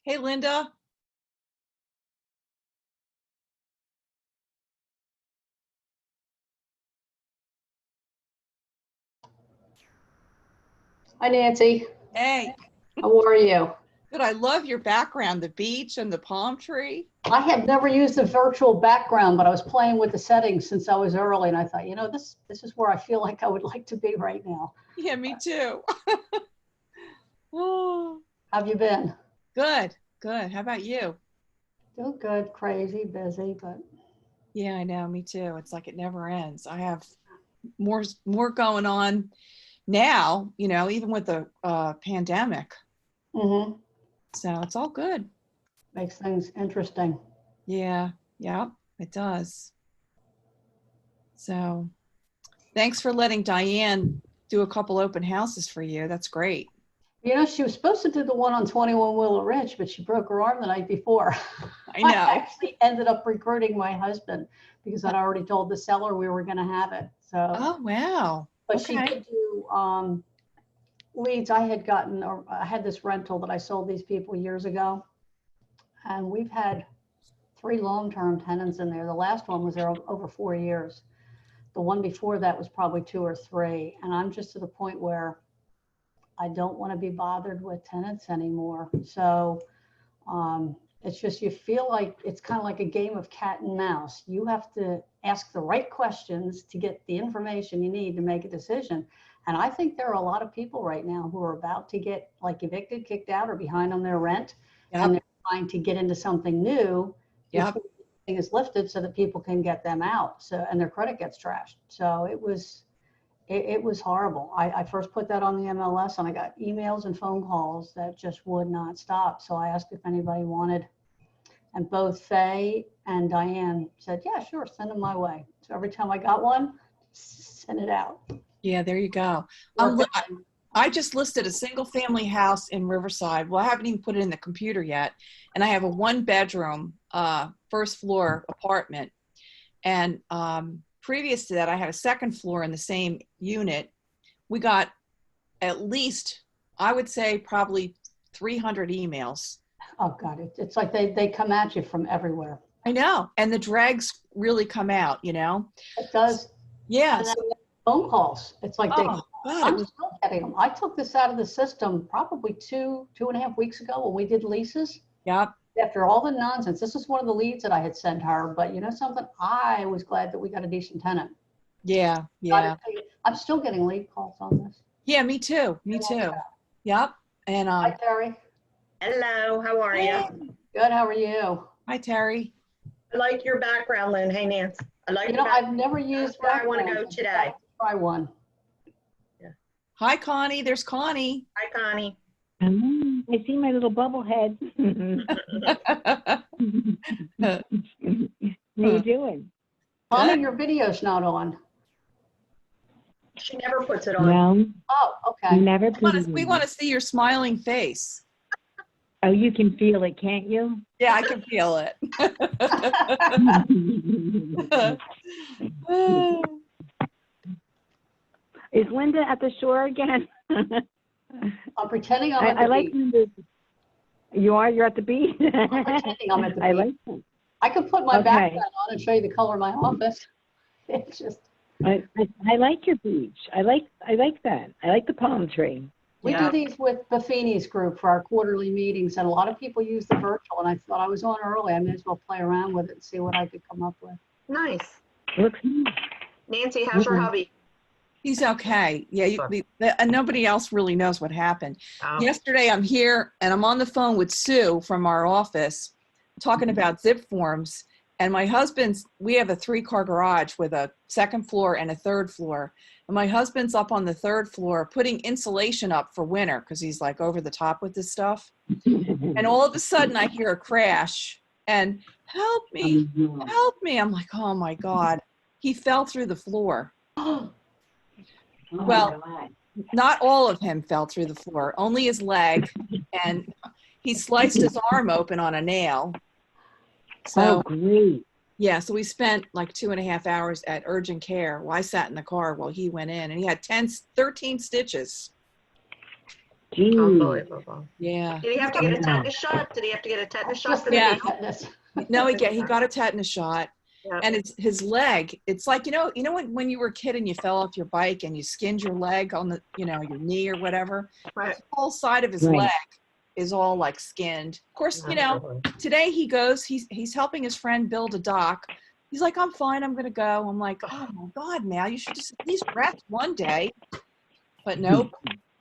Hey, Linda. Hi, Nancy. Hey. How are you? Good. I love your background, the beach and the palm tree. I had never used a virtual background, but I was playing with the settings since I was early, and I thought, this is where I feel like I would like to be right now. Yeah, me too. Oh, How have you been? good. Good. How about you? Doing good, crazy, busy, but Yeah, I know. Me too. It's like it never ends. I have more going on now, even with the pandemic. So it's all good. Makes things interesting. Yeah. Yeah, it does. So thanks for letting Diane do a couple open houses for you. That's great. She was supposed to do the one on 21 Willow Ridge, but she broke her arm the night before. I know. I actually ended up recruiting my husband because I'd already told the seller we were going to have it. So, oh, wow. but Okay. she did do leads. I had this rental that I sold these people years ago, and we've had 3 long-term tenants in there. The last one was there over 4 years. The one before that was probably 2 or 3, and I'm just to the point where I don't want to be bothered with tenants anymore. So it's just, you feel like it's kind of like a game of cat and mouse. You have to ask the right questions to get the information you need to make a decision. And I think there are a lot of people right now who are about to get like evicted, kicked out, or behind on their rent. Yep. And they're trying to get into something new Yep. before the thing is lifted so that people can get them out. So, and their credit gets trashed. So it was horrible. I first put that on the MLS and I got emails and phone calls that just would not stop. So I asked if anybody wanted, and both Faye and Diane said, yeah, sure, send them my way. So every time I got one, send it out. Yeah, there you go. I just listed a single family house in Riverside. Well, I haven't even put it in the computer yet. And I have a 1-bedroom, first floor apartment. And previous to that, I had a second floor in the same unit. We got at least, I would say, probably 300 emails. Oh God, it's like they come at you from everywhere. I know. And the dregs really come out, It does. Yeah. And then phone calls. It's like I'm still getting them. I took this out of the system probably 2.5 weeks ago when we did leases. Yep. After all the nonsense, this is one of the leads that I had sent her, but you know something? I was glad that we got a decent tenant. Yeah. Yeah. I'm still getting lead calls on this. Yeah, me too. Me too. Yep. And hi, Terry. Hello, how are you? Good, how are you? Hi, Terry. I like your background, Lynn. Hey, Nance. I like I've never used where I want to go today. Try one. Yeah. Hi, Connie. There's Connie. Hi, Connie. I see my little bubble head. How you doing? Connie, your video's not on. She never puts it on. Well, oh, okay. Never. We want to see your smiling face. Oh, you can feel it, can't you? Yeah, I can feel it. Is Linda at the shore again? I'm pretending I'm at the like beach. Linda. You're at the beach? I'm pretending I'm at the beach. I like that. I could put my background on and show you the color of my office. It's just. I like your beach. I like that. I like the palm tree. We do these with Buffini's group for our quarterly meetings, and a lot of people use the virtual, and I thought I was on early. I may as well play around with it and see what I could come up with. Nice. Looks nice. Nancy, how's your hubby? He's okay. Yeah, and nobody else really knows what happened. Oh. Yesterday, I'm here, and I'm on the phone with Sue from our office talking about zip forms. And my husband's, we have a 3-car garage with a 2nd floor and a 3rd floor. And my husband's up on the 3rd floor putting insulation up for winter because he's like over the top with this stuff. And all of a sudden I hear a crash and help me. I'm like, oh my God. He fell through the floor. Well, not all of him fell through the floor, only his leg. And he sliced his arm open on a nail. So, great. Yeah, so we spent like 2.5 hours at urgent care. Well, I sat in the car while he went in, and he had 13 stitches. Geez. Unbelievable. Yeah. Did he have to get a tetanus shot? Did he have to get a tetanus shot Just for the the Yeah. knee? tetanus. No, he got a tetanus shot. Yep. And it's his leg. It's like, when you were a kid and you fell off your bike and you skinned your leg on the, your knee or whatever, Right. the whole side of his Right. leg is all like skinned. Of course, Absolutely. today he goes, he's helping his friend build a dock. He's like, I'm fine, I'm going to go. I'm like, oh my God, Mal, you should just at least rest one day. But nope,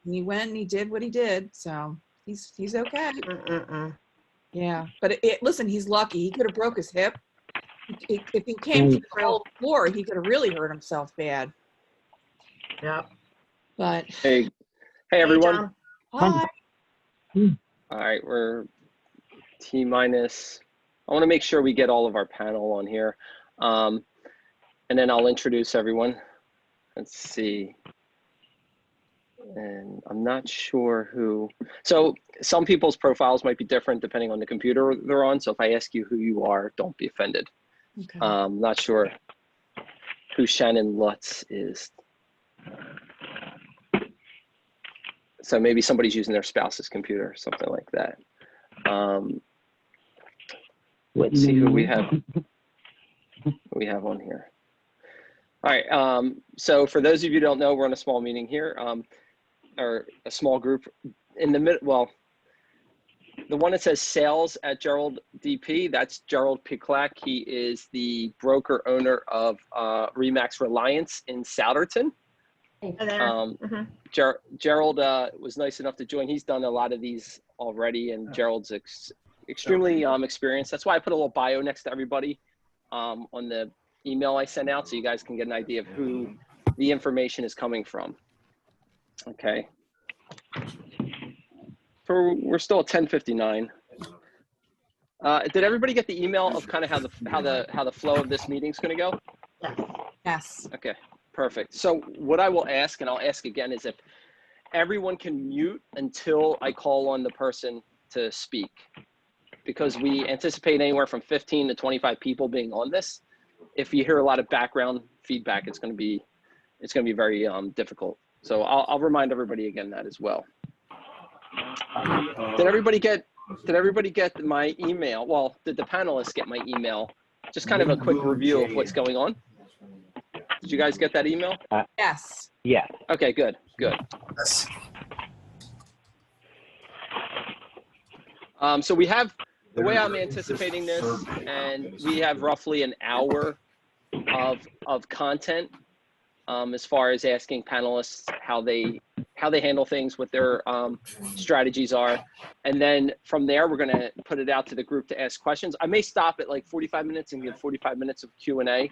he went and he did what he did. So he's okay. Yeah. But listen, he's lucky. He could have broke his hip. If he came through the whole floor, he could have really hurt himself bad. Yep. But Hey everyone. hi. All right, we're T minus. I want to make sure we get all of our panel on here. And then I'll introduce everyone. Let's see. And I'm not sure who. So some people's profiles might be different depending on the computer they're on. So if I ask you who you are, don't be offended. Okay. Not sure who Shannon Lutz is. So maybe somebody's using their spouse's computer, something like that. Let's see who we have. We have on here. All right. So for those of you who don't know, we're on a small meeting here, or a small group in the mid. Well, the one that says sales at Gerald DP, that's Gerald Picklack. He is the broker owner of Remax Reliance in Souderton. Gerald was nice enough to join. He's done a lot of these already, and Gerald's extremely experienced. That's why I put a little bio next to everybody on the email I sent out, so you guys can get an idea of who the information is coming from. Okay. So we're still at 10:59. Did everybody get the email of kind of how the flow of this meeting is going to go? Yes. Okay, perfect. So what I will ask, and I'll ask again, is if everyone can mute until I call on the person to speak, because we anticipate anywhere from 15 to 25 people being on this. If you hear a lot of background feedback, it's going to be very difficult. So I'll remind everybody again that as well. Did everybody get my email? Well, did the panelists get my email? Just kind of a quick review of what's going on. Did you guys get that email? Yes. Yeah. Okay, good. Yes. So we have, the way I'm anticipating this, and we have roughly an hour of content as far as asking panelists how they handle things, what their strategies are. And then from there, we're gonna put it out to the group to ask questions. I may stop at like 45 minutes and give 45 minutes of Q&A,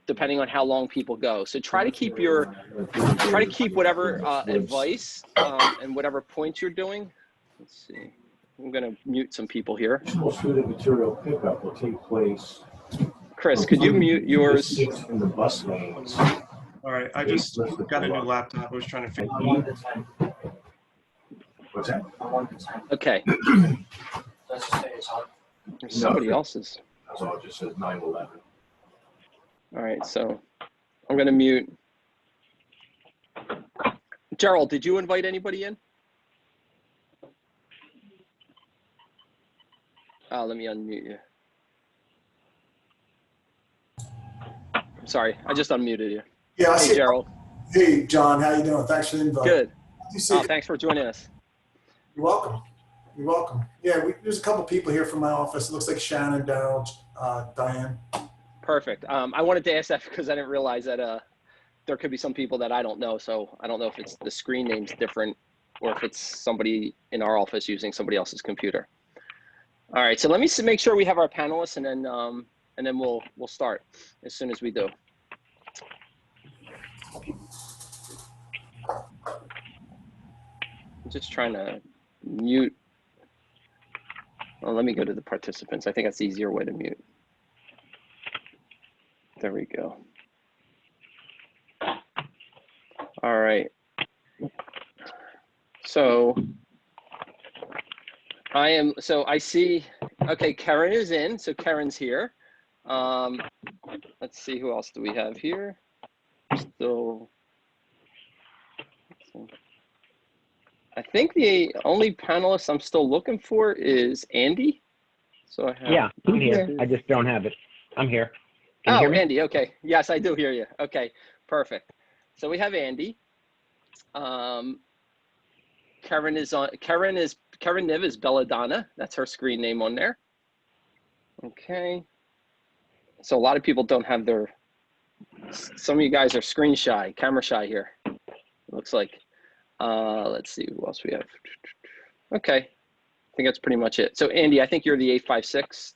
depending on how long people go. So try to keep whatever advice and whatever points you're doing. Let's see, I'm gonna mute some people here. Student material pickup will take place. Chris, could you mute yours? In the bus lanes. All right, I just got a new laptop. I was trying to figure. What's that? Okay. Somebody else's. That's all, it just says 9/11. All right, so I'm gonna mute. Gerald, did you invite anybody in? Let me unmute you. I'm sorry, I just unmuted you. Yeah, I Hey, see. Gerald. Hey, John, how you doing? Thanks for the invite. Good. You see, Thanks for joining us. you're welcome. You're welcome. Yeah, there's a couple people here from my office. It looks like Shannon, Daryl, Diane. Perfect. I wanted to ask that because I didn't realize that there could be some people that I don't know. So I don't know if it's the screen name's different or if it's somebody in our office using somebody else's computer. All right, so let me make sure we have our panelists, and then we'll start as soon as we do. I'm just trying to mute. Well, let me go to the participants. I think that's the easier way to mute. There we go. All right. So I see, okay, Karen is in, so Karen's here. Let's see, who else do we have here? Still, I think the only panelist I'm still looking for is Andy. So I have. Yeah, I'm here. I just don't have it. I'm here. Can you Oh, hear me? Andy. Okay. Yes, I do hear you. Okay, perfect. So we have Andy. Karen Niv is Belladonna. That's her screen name on there. Okay. So a lot of people don't have their, some of you guys are screen shy, camera shy here. It looks like, let's see who else we have. Okay. I think that's pretty much it. So Andy, I think you're the 856,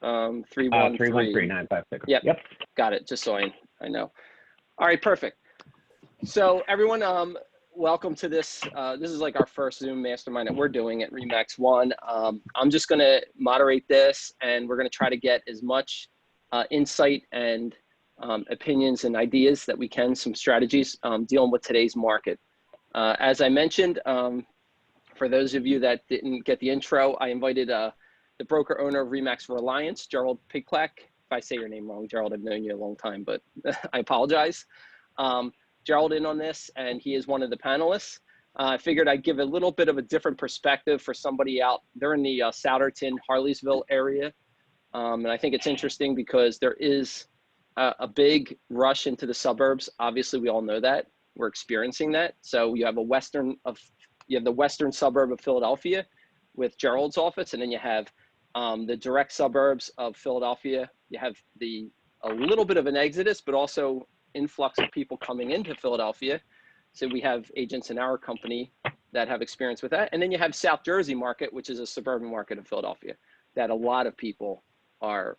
313. 313956. Yep. Yep. Got it. Just so I know. All right, perfect. So everyone, welcome to this. This is like our first Zoom mastermind that we're doing at RE/MAX 1. I'm just going to moderate this, and we're going to try to get as much insight and opinions and ideas that we can, some strategies dealing with today's market. As I mentioned, for those of you that didn't get the intro, I invited the broker owner of RE/MAX Reliance, Gerald Pigklack. If I say your name wrong, Gerald, I've known you a long time, but I apologize. Gerald in on this, and he is one of the panelists. I figured I'd give a little bit of a different perspective for somebody out there in the Souderton, Harleysville area. And I think it's interesting because there is a big rush into the suburbs. Obviously, we all know that. We're experiencing that. So you have the western suburb of Philadelphia with Gerald's office, and then you have the direct suburbs of Philadelphia. You have a little bit of an exodus, but also influx of people coming into Philadelphia. So we have agents in our company that have experience with that. And then you have South Jersey market, which is a suburban market of Philadelphia, that a lot of people are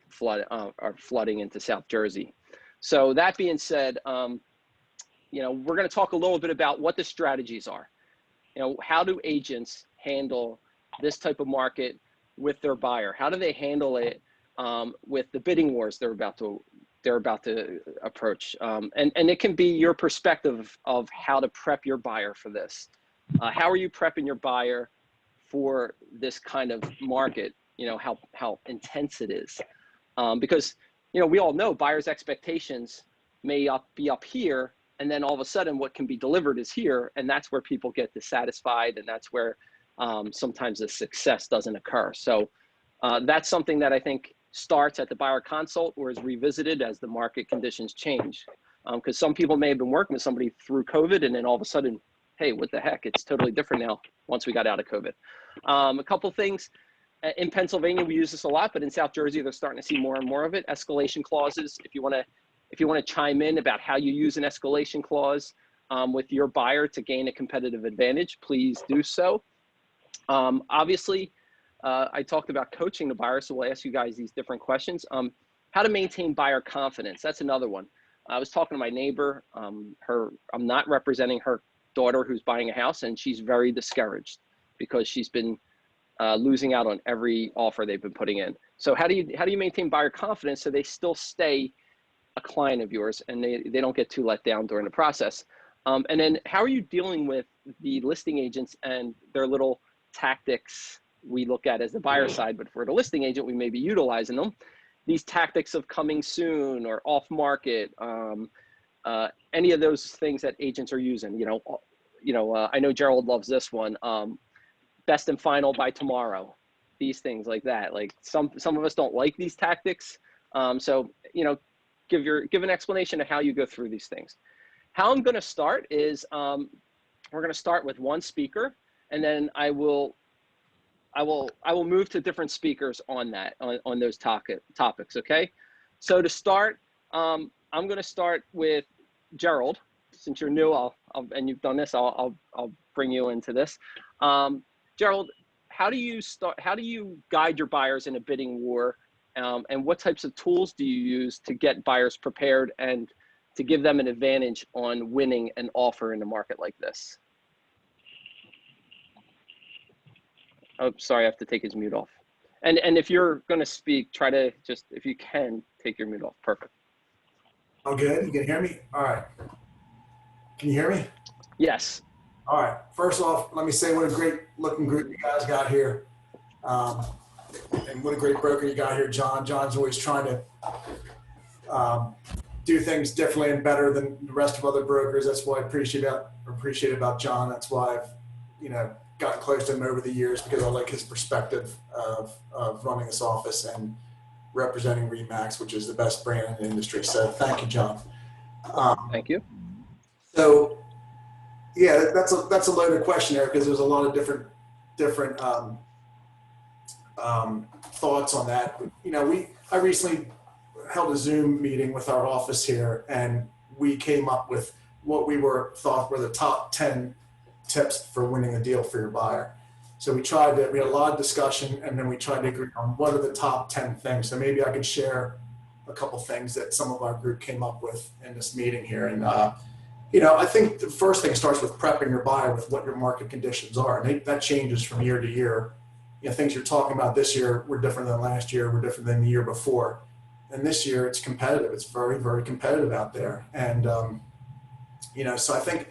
flooding into South Jersey. So that being said, you know, we're going to talk a little bit about what the strategies are. You know, how do agents handle this type of market with their buyer? How do they handle it with the bidding wars they're about to approach? And it can be your perspective of how to prep your buyer for this. How are you prepping your buyer for this kind of market? You know, how intense it is. Because, you know, we all know buyers' expectations may be up here, and then all of a sudden what can be delivered is here, and that's where people get dissatisfied, and that's where sometimes the success doesn't occur. So that's something that I think starts at the buyer consult or is revisited as the market conditions change. Because some people may have been working with somebody through COVID, and then all of a sudden, hey, what the heck? It's totally different now once we got out of COVID. A couple things. In Pennsylvania, we use this a lot, but in South Jersey, they're starting to see more and more of it. Escalation clauses. If you want to chime in about how you use an escalation clause with your buyer to gain a competitive advantage, please do so. Obviously, I talked about coaching the buyer, so we'll ask you guys these different questions. How to maintain buyer confidence. That's another one. I was talking to my neighbor. I'm not representing her daughter who's buying a house, and she's very discouraged because she's been losing out on every offer they've been putting in. So how do you maintain buyer confidence so they still stay a client of yours and they don't get too let down during the process? And then how are you dealing with the listing agents and their little tactics we look at as the buyer side, but for the listing agent, we may be utilizing them. These tactics of coming soon or off market, any of those things that agents are using, I know Gerald loves this one. Best and final by tomorrow, these things like that. Like some of us don't like these tactics. So, you know, give an explanation of how you go through these things. How I'm going to start is we're going to start with one speaker, and then I will move to different speakers on that, on those topics. Okay. So to start, I'm going to start with Gerald. Since you're new, and you've done this, I'll bring you into this. Gerald, how do you guide your buyers in a bidding war? And what types of tools do you use to get buyers prepared and to give them an advantage on winning an offer in a market like this? Oh, sorry, I have to take his mute off. And if you're going to speak, try to just, if you can, take your mute off. Perfect. Oh, good. You can hear me? All right. Can you hear me? Yes. All right. First off, let me say what a great looking group you guys got here. And what a great broker you got here, John. John's always trying to do things differently and better than the rest of other brokers. That's what I appreciate about John. That's why I've gotten close to him over the years because I like his perspective of running this office and representing Remax, which is the best brand in the industry. So thank you, John. Thank you. So yeah, that's a loaded question there because there's a lot of different thoughts on that. I recently held a Zoom meeting with our office here, and we came up with what we thought were the top 10 tips for winning a deal for your buyer. So we had a lot of discussion, and then we tried to agree on what are the top 10 things. So maybe I could share a couple things that some of our group came up with in this meeting here. And, I think the first thing starts with prepping your buyer with what your market conditions are. And that changes from year to year. Things you're talking about this year were different than last year, were different than the year before. And this year it's competitive. It's very, very competitive out there. And, so I think,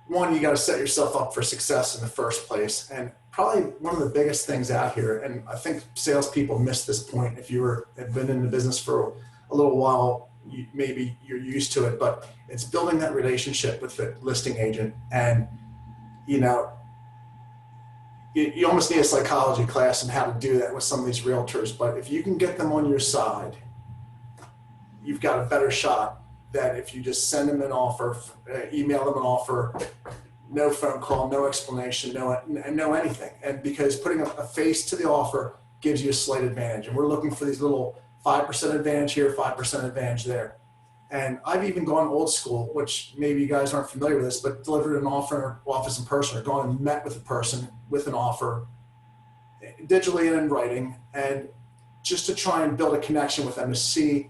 one, you got to set yourself up for success in the first place. And probably one of the biggest things out here, and I think salespeople miss this point. If you have been in the business for a little while, maybe you're used to it, but it's building that relationship with the listing agent. And, you almost need a psychology class on how to do that with some of these realtors. But if you can get them on your side, you've got a better shot than if you just send them an offer, email them an offer, no phone call, no explanation, no anything. And because putting a face to the offer gives you a slight advantage. And we're looking for these little 5% advantage here, 5% advantage there. And I've even gone old school, which maybe you guys aren't familiar with this, but delivered an offer in our office in person, or gone and met with a person with an offer digitally and in writing, and just to try and build a connection with them to see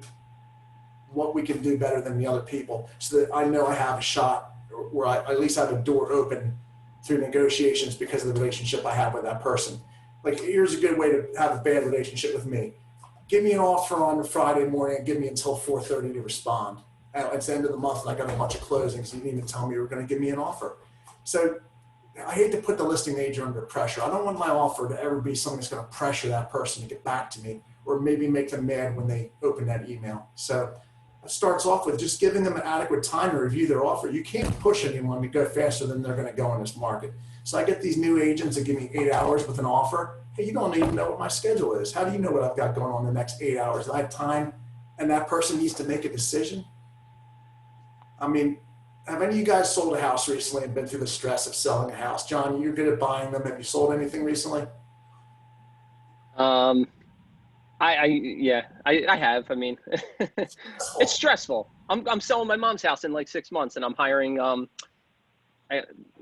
what we can do better than the other people, so that I know I have a shot, or I at least have a door open through negotiations because of the relationship I have with that person. Like, here's a good way to have a bad relationship with me. Give me an offer on a Friday morning and give me until 4:30 to respond. It's the end of the month and I got a bunch of closings. You didn't even tell me you were going to give me an offer. So I hate to put the listing agent under pressure. I don't want my offer to ever be something that's going to pressure that person to get back to me, or maybe make them mad when they open that email. So it starts off with just giving them an adequate time to review their offer. You can't push anyone to go faster than they're going to go in this market. So I get these new agents that give me 8 hours with an offer. Hey, you don't even know what my schedule is. How do you know what I've got going on the next 8 hours? I have time, and that person needs to make a decision. I mean, have any of you guys sold a house recently and been through the stress of selling a house? John, you're good at buying them. Have you sold anything recently? I have. I mean, it's stressful. I'm selling my mom's house in like 6 months, and I'm hiring a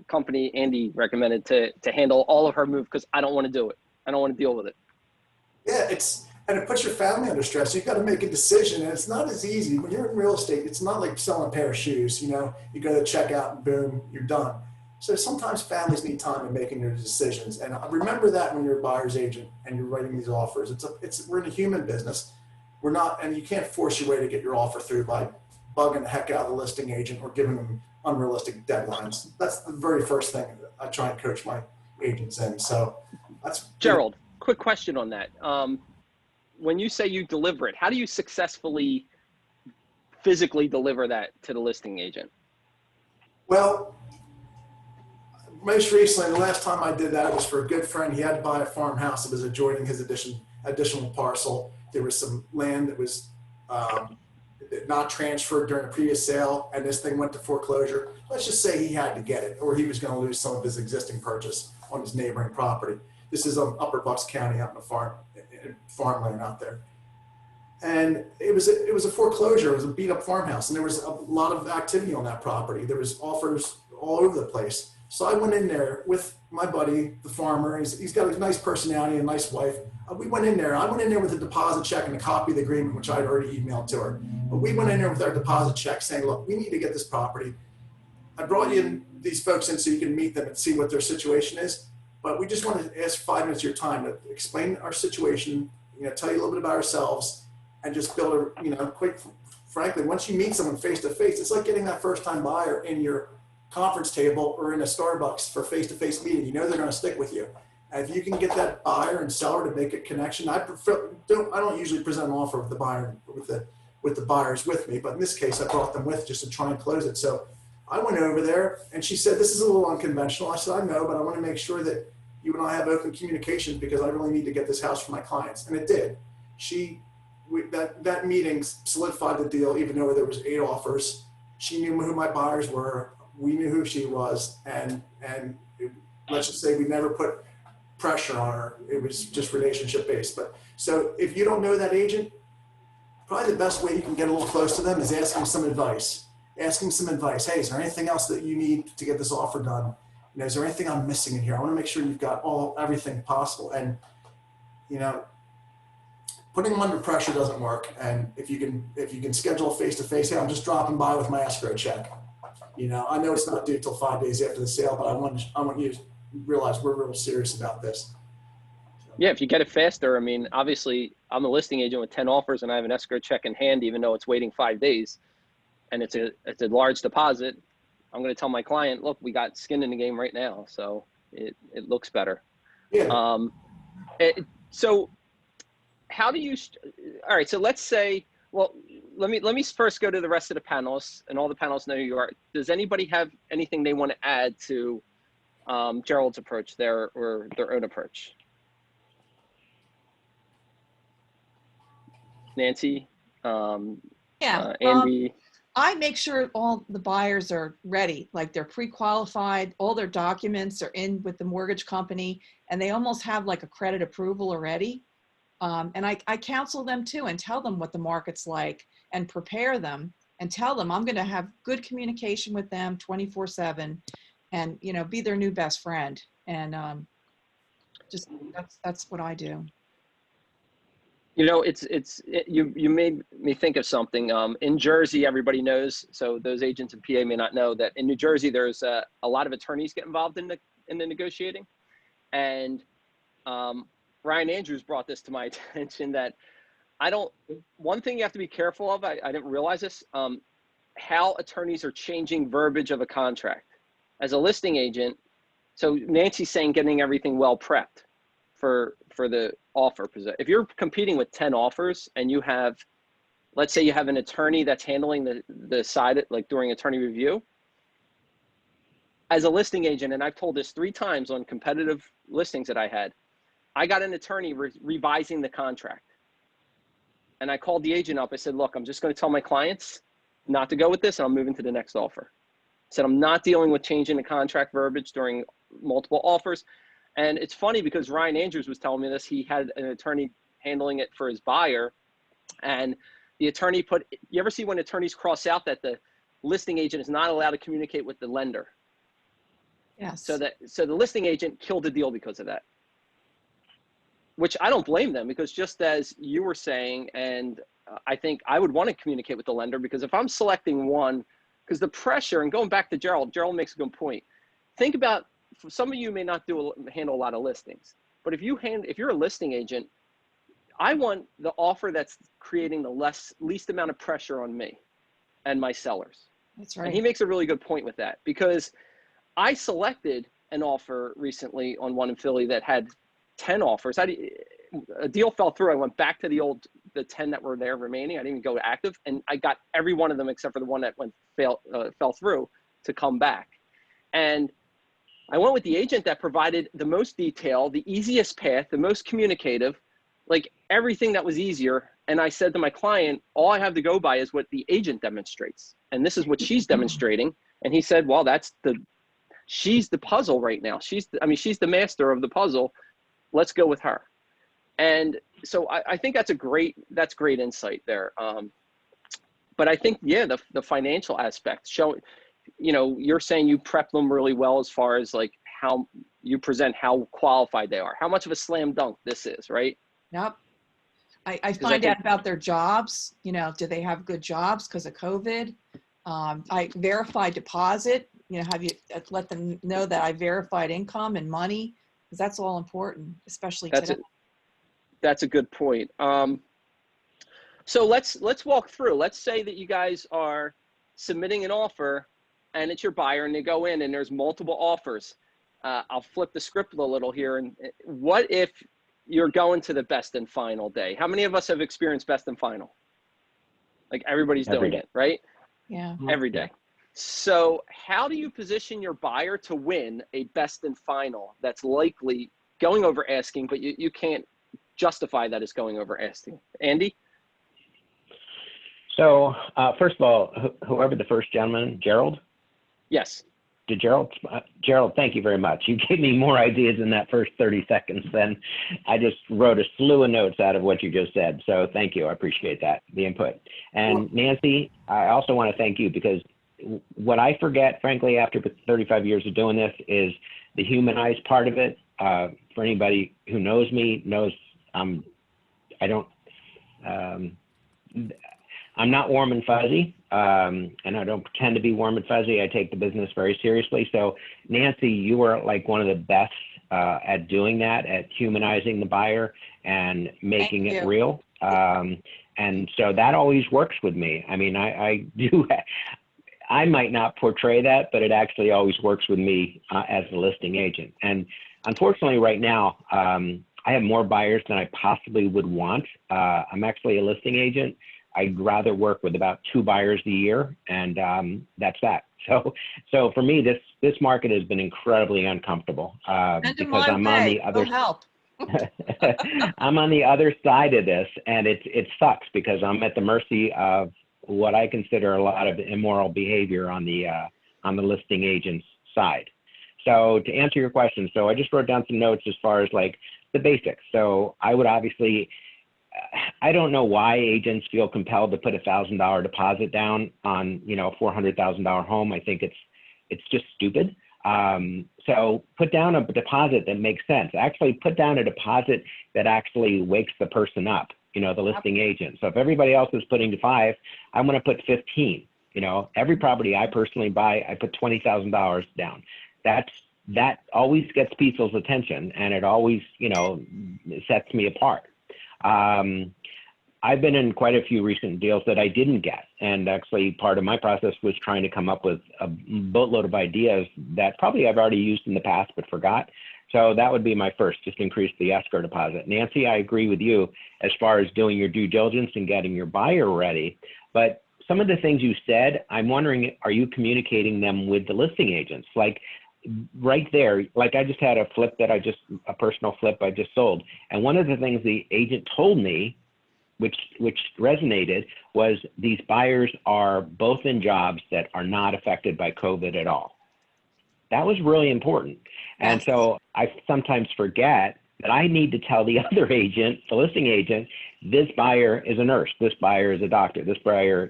company Andy recommended to handle all of her move because I don't want to do it. I don't want to deal with it. Yeah, and it puts your family under stress. You've got to make a decision, and it's not as easy. When you're in real estate, it's not like selling a pair of shoes. You go to checkout and boom, you're done. So sometimes families need time in making their decisions. And remember that when you're a buyer's agent and you're writing these offers. We're in a human business. We're not, and you can't force your way to get your offer through by bugging the heck out of the listing agent or giving them unrealistic deadlines. That's the very first thing that I try and coach my agents in. So that's Gerald, quick question on that. When you say you deliver it, how do you successfully physically deliver that to the listing agent? Well, most recently, the last time I did that, it was for a good friend. He had to buy a farmhouse. It was adjoining his additional parcel. There was some land that was not transferred during a previous sale, and this thing went to foreclosure. Let's just say he had to get it, or he was going to lose some of his existing purchase on his neighboring property. This is Upper Bucks County, out in the farmland out there. And it was a foreclosure. It was a beat up farmhouse, and there was a lot of activity on that property. There was offers all over the place. So I went in there with my buddy, the farmer. He's got a nice personality and a nice wife. We went in there. I went in there with a deposit check and a copy of the agreement, which I'd already emailed to her. But we went in there with our deposit check saying, look, we need to get this property. I brought in these folks in so you can meet them and see what their situation is. But we just wanted to ask 5 minutes of your time to explain our situation, tell you a little bit about ourselves, and just build quite frankly, once you meet someone face to face, it's like getting that first time buyer in your conference table or in a Starbucks for face-to-face meeting. They're going to stick with you. And if you can get that buyer and seller to make a connection, I don't usually present an offer with the buyer with the buyers with me, but in this case I brought them with just to try and close it. So I went over there and she said, this is a little unconventional. I said, I know, but I want to make sure that you and I have open communication because I really need to get this house for my clients. And it did. That meeting solidified the deal, even though there was 8 offers. She knew who my buyers were. We knew who she was. And let's just say we never put pressure on her. It was just relationship based. But so if you don't know that agent, probably the best way you can get a little close to them is ask them some advice. Ask them some advice. Hey, is there anything else that you need to get this offer done? You know, is there anything I'm missing in here? I want to make sure you've got everything possible. And, you know, putting them under pressure doesn't work. And if you can schedule a face-to-face, hey, I'm just dropping by with my escrow check. You know, I know it's not due till 5 days after the sale, but I want you to realize we're real serious about this. Yeah, if you get it faster, I mean, obviously I'm a listing agent with 10 offers and I have an escrow check in hand, even though it's waiting 5 days and it's a large deposit. I'm going to tell my client, look, we got skin in the game right now. So it looks better. Yeah. So how do you, all right, so let's say, well, let me first go to the rest of the panelists, and all the panelists know who you are. Does anybody have anything they want to add to Gerald's approach there, or their own approach? Nancy, Andy? I make sure all the buyers are ready, like they're pre-qualified, all their documents are in with the mortgage company, and they almost have like a credit approval already. And I counsel them too and tell them what the market's like and prepare them and tell them I'm going to have good communication with them 24/7 and, you know, be their new best friend. And just that's what I do. You know, you made me think of something. In Jersey, everybody knows. So those agents in PA may not know that in New Jersey, there's a lot of attorneys get involved in the negotiating. And Ryan Andrews brought this to my attention that one thing you have to be careful of, I didn't realize this, how attorneys are changing verbiage of a contract. As a listing agent, so Nancy's saying getting everything well prepped for the offer. If you're competing with 10 offers and you have, let's say you have an attorney that's handling the side, like during attorney review, as a listing agent, and I've told this 3 times on competitive listings that I had, I got an attorney revising the contract. And I called the agent up. I said, look, I'm just going to tell my clients not to go with this, and I'm moving to the next offer. I said, I'm not dealing with changing the contract verbiage during multiple offers. And it's funny because Ryan Andrews was telling me this. He had an attorney handling it for his buyer. And the attorney you ever see when attorneys cross out that the listing agent is not allowed to communicate with the lender? Yes. So the listing agent killed the deal because of that. Which I don't blame them, because just as you were saying, and I think I would want to communicate with the lender, because if I'm selecting one, because the pressure, and going back to Gerald makes a good point. Think about, some of you may not handle a lot of listings, but if you're a listing agent, I want the offer that's creating the least amount of pressure on me and my sellers. That's right. And he makes a really good point with that, because I selected an offer recently on one in Philly that had 10 offers. A deal fell through. I went back to the 10 that were there remaining. I didn't even go to active, and I got every one of them except for the one that fell through to come back. And I went with the agent that provided the most detail, the easiest path, the most communicative, like everything that was easier. And I said to my client, all I have to go by is what the agent demonstrates. And this is what she's demonstrating. And he said, well, she's the puzzle right now. She's the master of the puzzle. Let's go with her. And so I think that's great insight there. But I think, yeah, the financial aspect, you're saying you prep them really well as far as like how you present how qualified they are, how much of a slam dunk this is, right? Yep. I find out about their jobs, do they have good jobs because of COVID? I verify deposit, have you let them know that I verified income and money, because that's all important, especially today. That's a good point. So let's walk through. Let's say that you guys are submitting an offer and it's your buyer and they go in and there's multiple offers. I'll flip the script a little here. And what if you're going to the best and final day? How many of us have experienced best and final? Like everybody's doing it, right? Yeah. Every day. So how do you position your buyer to win a best and final that's likely going over asking, but you can't justify that as going over asking? Andy? So first of all, whoever the first gentleman, Gerald? Yes. Gerald, thank you very much. You gave me more ideas in that first 30 seconds than I just wrote a slew of notes out of what you just said. So thank you. I appreciate that, the input. And Nancy, I also want to thank you, because what I forget, frankly, after 35 years of doing this, is the humanized part of it. For anybody who knows me, knows I'm not warm and fuzzy, and I don't pretend to be warm and fuzzy. I take the business very seriously. So Nancy, you are like one of the best at doing that, at humanizing the buyer and making it real. And so that always works with me. I mean, I might not portray that, but it actually always works with me as a listing agent. And unfortunately right now, I have more buyers than I possibly would want. I'm actually a listing agent. I'd rather work with about 2 buyers a year, and that's that. So for me, this market has been incredibly uncomfortable because I'm on the other. Help. I'm on the other side of this, and it sucks because I'm at the mercy of what I consider a lot of immoral behavior on the listing agent's side. So to answer your question, so I just wrote down some notes as far as like the basics. So I would obviously, I don't know why agents feel compelled to put $1,000 deposit down on, a $400,000 home. I think it's just stupid. So put down a deposit that makes sense. Actually put down a deposit that actually wakes the person up, the listing agent. So if everybody else is putting to 5, I'm going to put 15. Every property I personally buy, I put $20,000 down. That always gets people's attention, and it always, sets me apart. I've been in quite a few recent deals that I didn't get. And actually part of my process was trying to come up with a boatload of ideas that probably I've already used in the past, but forgot. So that would be my first, just increase the escrow deposit. Nancy, I agree with you as far as doing your due diligence and getting your buyer ready. But some of the things you said, I'm wondering, are you communicating them with the listing agents? Like right there, like I just had a personal flip I just sold. And one of the things the agent told me, which resonated, was these buyers are both in jobs that are not affected by COVID at all. That was really important. And so I sometimes forget that I need to tell the other agent, the listing agent, this buyer is a nurse, this buyer is a doctor, this buyer,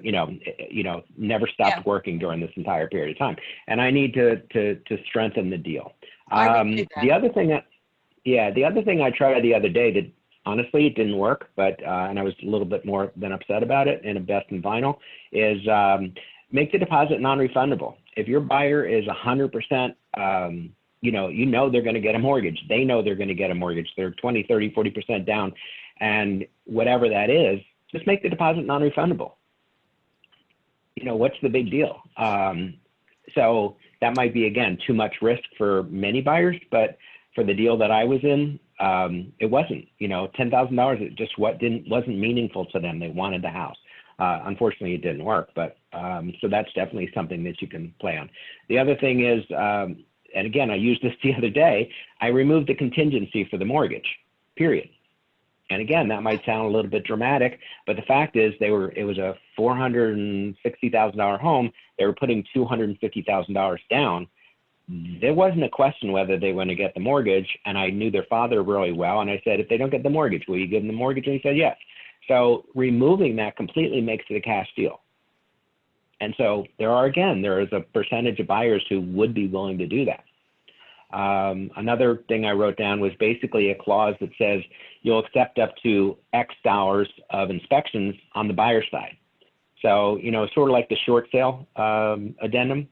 never stopped working during this entire period of time. And I need to strengthen the deal. The other thing I tried the other day that honestly, it didn't work, but, and I was a little bit more than upset about it in a best and final, is make the deposit non-refundable. If your buyer is 100%, they're going to get a mortgage. They know they're going to get a mortgage. They're 20, 30, 40% down. And whatever that is, just make the deposit non-refundable. What's the big deal? So that might be, again, too much risk for many buyers, but for the deal that I was in, it wasn't, $10,000, it just wasn't meaningful to them. They wanted the house. Unfortunately, it didn't work, but so that's definitely something that you can play on. The other thing is, and again, I used this the other day, I removed the contingency for the mortgage, period. And again, that might sound a little bit dramatic, but the fact is it was a $460,000 home. They were putting $250,000 down. There wasn't a question whether they were going to get the mortgage, and I knew their father really well. And I said, if they don't get the mortgage, will you give them the mortgage? And he said, yes. So removing that completely makes it a cash deal. And so there is a percentage of buyers who would be willing to do that. Another thing I wrote down was basically a clause that says you'll accept up to X dollars of inspections on the buyer side. So, sort of like the short sale addendum.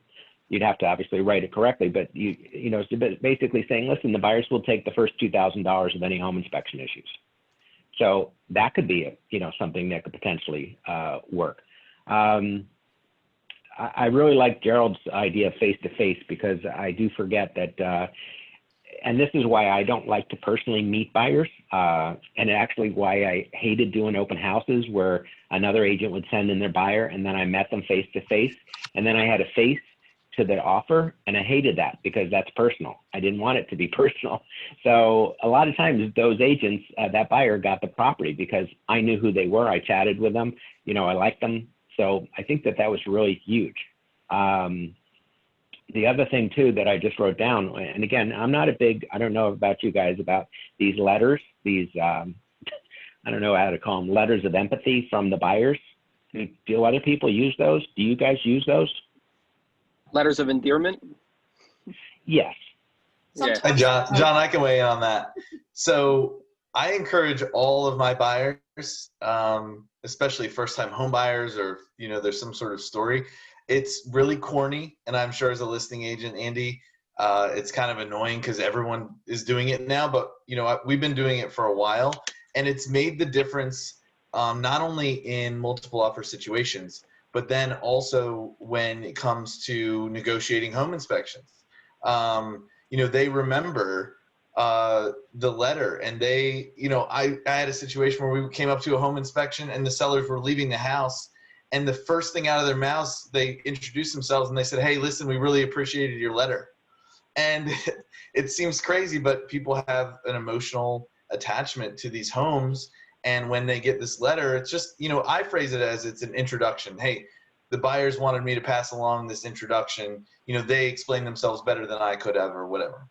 You'd have to obviously write it correctly, but it's basically saying, listen, the buyers will take the first $2,000 of any home inspection issues. So that could be something that could potentially work. I really like Gerald's idea of face-to-face, because I do forget that and this is why I don't like to personally meet buyers, and actually why I hated doing open houses where another agent would send in their buyer and then I met them face to face, and then I had a face to the offer, and I hated that because that's personal. I didn't want it to be personal. So a lot of times those agents, that buyer got the property because I knew who they were. I chatted with them, you know, I liked them. So I think that that was really huge. The other thing too that I just wrote down, and again, I'm not a big, I don't know about you guys about these letters, these, I don't know how to call them, letters of empathy from the buyers. Do other people use those? Do you guys use those? Letters of endearment? Yes. Yeah. Hey, John, I can weigh in on that. So I encourage all of my buyers, especially first-time home buyers, or, you know, there's some sort of story. It's really corny, and I'm sure as a listing agent, Andy, it's kind of annoying because everyone is doing it now, but, you know, we've been doing it for a while, and it's made the difference not only in multiple offer situations, but then also when it comes to negotiating home inspections. You know, they remember the letter, and they, you know, I had a situation where we came up to a home inspection and the sellers were leaving the house, and the first thing out of their mouths, they introduced themselves and they said, "Hey, listen, we really appreciated your letter." And it seems crazy, but people have an emotional attachment to these homes. And when they get this letter, it's just, you know, I phrase it as it's an introduction. Hey, the buyers wanted me to pass along this introduction. You know, they explained themselves better than I could have, or whatever.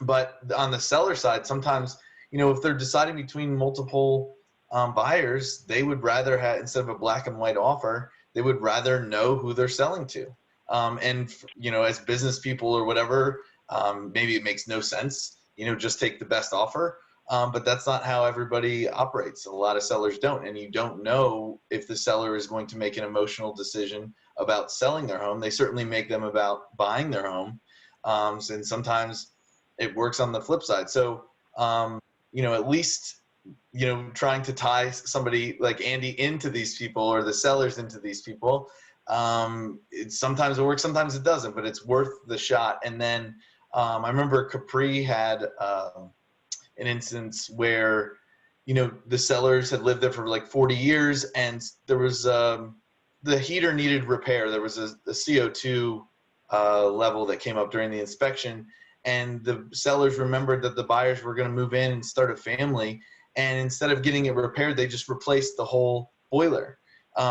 But on the seller side, sometimes, you know, if they're deciding between multiple buyers, they would rather have, instead of a black and white offer, they would rather know who they're selling to. And, you know, as business people or whatever, maybe it makes no sense, you know, just take the best offer. But that's not how everybody operates. A lot of sellers don't, and you don't know if the seller is going to make an emotional decision about selling their home. They certainly make them about buying their home. And sometimes it works on the flip side. So, you know, at least, you know, trying to tie somebody like Andy into these people, or the sellers into these people, sometimes it works, sometimes it doesn't, but it's worth the shot. And then I remember Capri had an instance where, you know, the sellers had lived there for like 40 years, and there was the heater needed repair. There was a CO2 level that came up during the inspection, and the sellers remembered that the buyers were going to move in and start a family, and instead of getting it repaired, they just replaced the whole boiler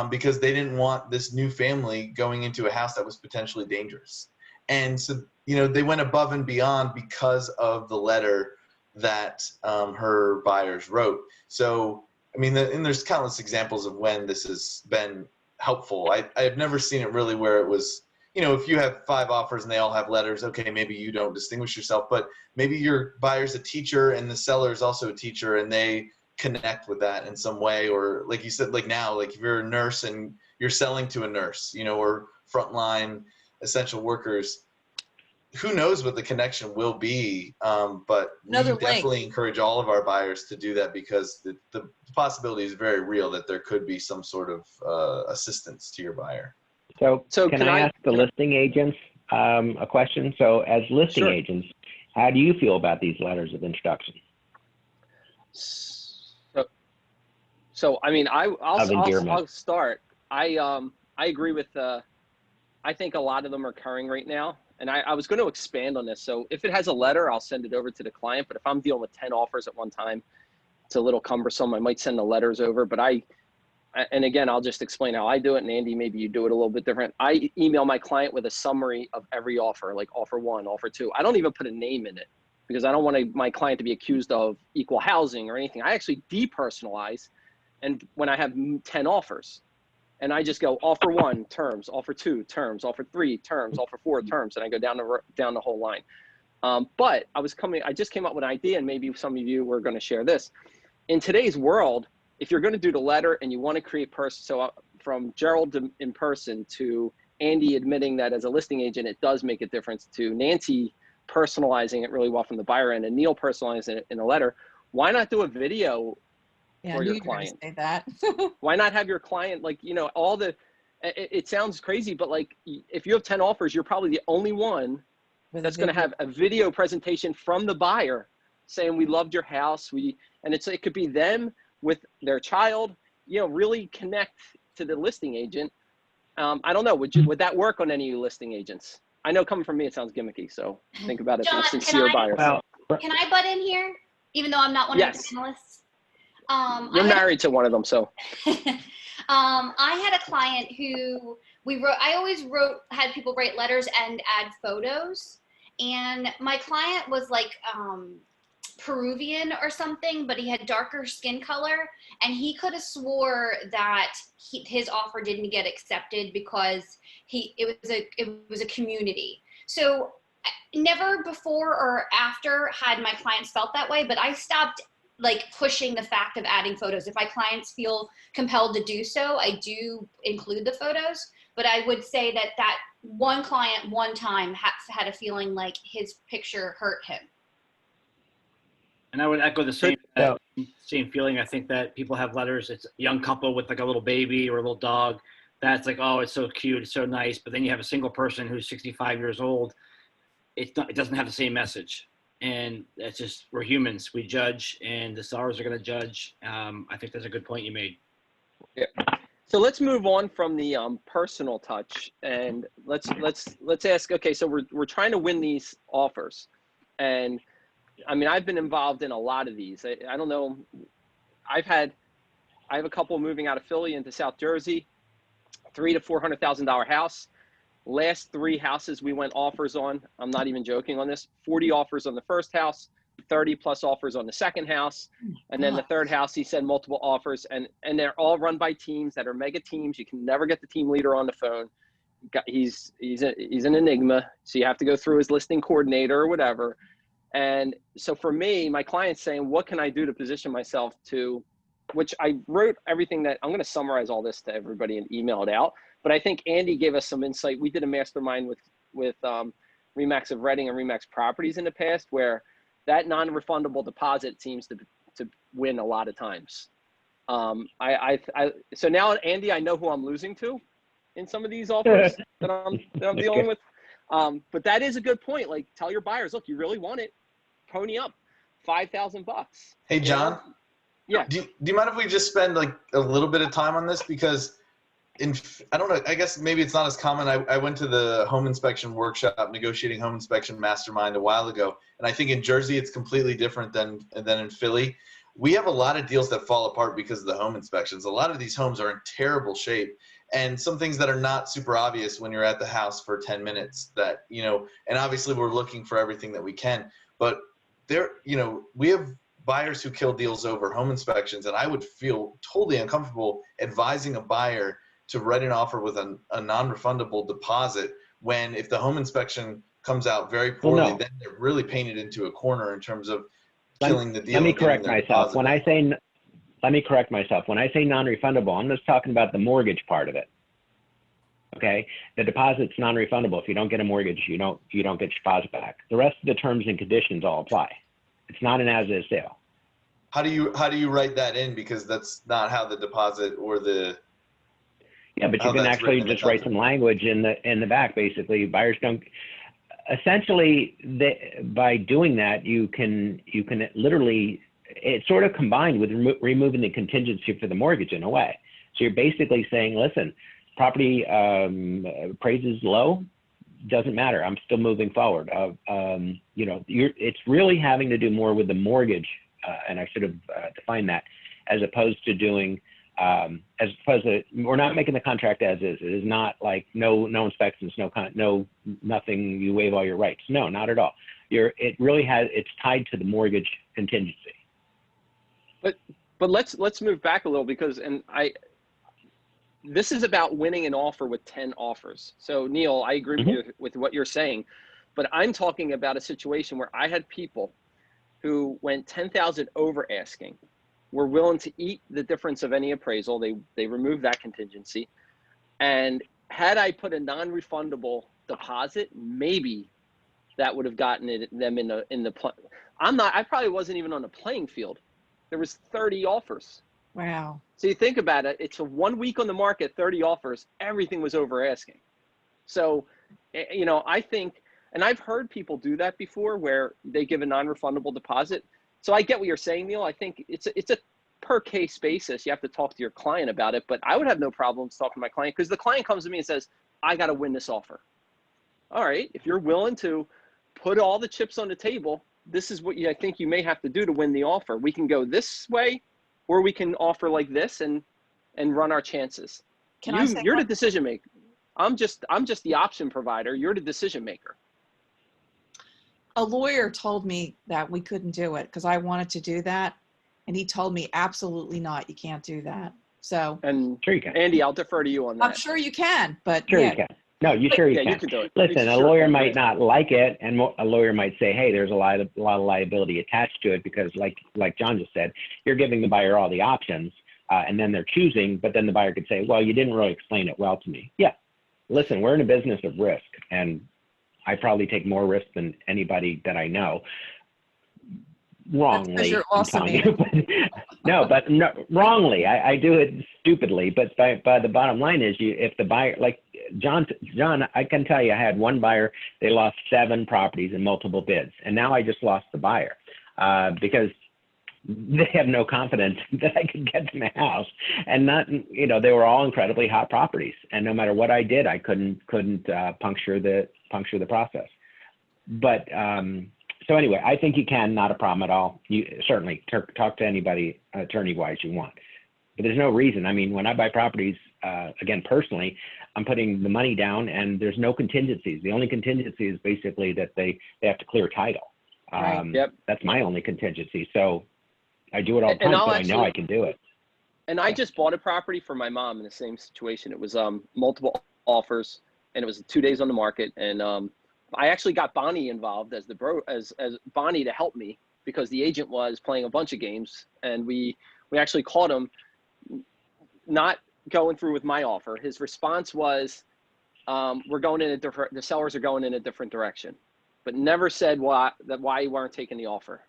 because they didn't want this new family going into a house that was potentially dangerous. And so, you know, they went above and beyond because of the letter that her buyers wrote. So, I mean, and there's countless examples of when this has been helpful. I've never seen it really where it was, you know, if you have 5 offers and they all have letters, okay, maybe you don't distinguish yourself, but maybe your buyer's a teacher and the seller is also a teacher, and they connect with that in some way. Or like you said, like now, like if you're a nurse and you're selling to a nurse, you know, or frontline essential workers, who knows what the connection will be. But we definitely encourage all of our buyers to do that, because the possibility is very real that there could be some sort of assistance to your buyer. So can I ask the listing agents a question? So as listing agents, how do you feel about these letters of introduction? So I mean, I'll start. I agree with, I think a lot of them are occurring right now. And I was going to expand on this. So if it has a letter, I'll send it over to the client. But if I'm dealing with 10 offers at one time, it's a little cumbersome. I might send the letters over. But and again, I'll just explain how I do it. And Andy, maybe you do it a little bit different. I email my client with a summary of every offer, like offer 1, offer 2. I don't even put a name in it because I don't want my client to be accused of equal housing or anything. I actually depersonalize. And when I have 10 offers, and I just go offer 1 terms, offer 2 terms, offer 3 terms, offer 4 terms, and I go down the whole line. But I just came up with an idea, and maybe some of you were going to share this. In today's world, if you're going to do the letter and you want to create from Gerald in person to Andy admitting that as a listing agent, it does make a difference, to Nancy personalizing it really well from the buyer end and Neil personalizing it in a letter. Why not do a video for your client? Say that. Why not have your client, like, you know, it sounds crazy, but like if you have 10 offers, you're probably the only one that's going to have a video presentation from the buyer saying, we loved your house. And it could be them with their child, you know, really connect to the listing agent. I don't know, would that work on any listing agents? I know coming from me, it sounds gimmicky. So think about it for a sincere buyer. Well, Can I butt in here, even though I'm not one of the panelists? You're married to one of them, so. I had a client who I had people write letters and add photos. And my client was like Peruvian or something, but he had darker skin color. And he could have swore that his offer didn't get accepted because it was a community. So never before or after had my clients felt that way, but I stopped like pushing the fact of adding photos. If my clients feel compelled to do so, I do include the photos, but I would say that one client one time had a feeling like his picture hurt him. And I would echo the same feeling. I think that people have letters. It's a young couple with like a little baby or a little dog. That's like, oh, it's so cute, it's so nice. But then you have a single person who's 65 years old. It doesn't have the same message. And that's just, we're humans. We judge, and the sellers are going to judge. I think that's a good point you made. Yeah. So let's move on from the personal touch, and let's ask. Okay, so we're trying to win these offers, and I mean, I've been involved in a lot of these. I don't know. I have a couple moving out of Philly into South Jersey, $300,000 to $400,000 house. Last 3 houses we went offers on, I'm not even joking on this, 40 offers on the first house, 30 plus offers on the second house. And then the third house, he said multiple offers, and they're all run by teams that are mega teams. You can never get the team leader on the phone. He's an enigma. So you have to go through his listing coordinator or whatever. And so for me, my client's saying, what can I do to position myself to, which I wrote everything that, I'm going to summarize all this to everybody and email it out. But I think Andy gave us some insight. We did a mastermind with RE/MAX of Reading and RE/MAX Properties in the past, where that non-refundable deposit seems to win a lot of times. So now, Andy, I know who I'm losing to in some of these offers that I'm dealing with. But that is a good point. Like, tell your buyers, look, you really want it, pony up $5,000. Hey, John. Yeah. Do you mind if we just spend like a little bit of time on this? Because I don't know, I guess maybe it's not as common. I went to the home inspection workshop, negotiating home inspection mastermind a while ago. And I think in Jersey, it's completely different than in Philly. We have a lot of deals that fall apart because of the home inspections. A lot of these homes are in terrible shape, and some things that are not super obvious when you're at the house for 10 minutes that, you know, and obviously we're looking for everything that we can, but we have buyers who kill deals over home inspections. And I would feel totally uncomfortable advising a buyer to write an offer with a non-refundable deposit when, if the home inspection comes out very poorly, then they're really painted into a corner in terms of killing the deal. Let me correct myself. Let me correct myself. When I say non-refundable, I'm just talking about the mortgage part of it. Okay, the deposit's non-refundable. If you don't get a mortgage, you don't get your deposit back. The rest of the terms and conditions all apply. It's not an as-is sale. How do you write that in? Because that's not how the deposit or the Yeah, but you can actually just write some language in the back. Basically, buyers don't. Essentially, by doing that, you can literally, it's sort of combined with removing the contingency for the mortgage in a way. So you're basically saying, listen, property appraises low, doesn't matter. I'm still moving forward. It's really having to do more with the mortgage, and I should have defined that, as opposed to doing. We're not making the contract as is. It is not like no inspections, no nothing. You waive all your rights. No, not at all. It's tied to the mortgage contingency. But let's move back a little, because this is about winning an offer with 10 offers. So Neil, I agree with what you're saying, but I'm talking about a situation where I had people who went 10,000 over asking, were willing to eat the difference of any appraisal. They removed that contingency. And had I put a non-refundable deposit, maybe that would have gotten them in the I probably wasn't even on the playing field. There was 30 offers. Wow. So you think about it, it's a 1 week on the market, 30 offers, everything was over asking. So, I think, And I've heard people do that before where they give a non-refundable deposit. So I get what you're saying, Neil. I think it's a per case basis. You have to talk to your client about it, but I would have no problems talking to my client because the client comes to me and says, I got to win this offer. All right. If you're willing to put all the chips on the table, this is what I think you may have to do to win the offer. We can go this way, or we can offer like this and run our chances. You're the decision maker. I'm just the option provider. You're the decision maker. A lawyer told me that we couldn't do it because I wanted to do that. And he told me, absolutely not. You can't do that. So. And sure you can. Andy, I'll defer to you on that. I'm sure you can, but Sure yeah. you can. No, you sure you Yeah, can. you can do it. Listen, a lawyer might not like it, and a lawyer might say, hey, there's a lot of liability attached to it because like John just said, you're giving the buyer all the options, and then they're choosing, but then the buyer could say, well, you didn't really explain it well to me. Yeah. Listen, we're in a business of risk, and I probably take more risk than anybody that I know. Wrongly, you're I'm awesome, telling you. No, wrongly. I do it stupidly, but by the bottom line is, if the buyer, like John, I can tell you, I had one buyer, they lost 7 properties in multiple bids, and now I just lost the buyer because they have no confidence that I could get them a house, and they were all incredibly hot properties, and no matter what I did, I couldn't puncture the process. But so anyway, I think you can, not a problem at all. You certainly talk to anybody attorney-wise you want, but there's no reason. I mean, when I buy properties, again, personally, I'm putting the money down and there's no contingencies. The only contingency is basically that they have to clear title. Yep. That's my only contingency. So I do it all the time, so I know I can do it. And I just bought a property for my mom in the same situation. It was multiple offers, and it was 2 days on the market, and I actually got Bonnie involved as as Bonnie to help me because the agent was playing a bunch of games, and we actually caught him not going through with my offer. His response was, the sellers are going in a different direction, but never said why you weren't taking the offer.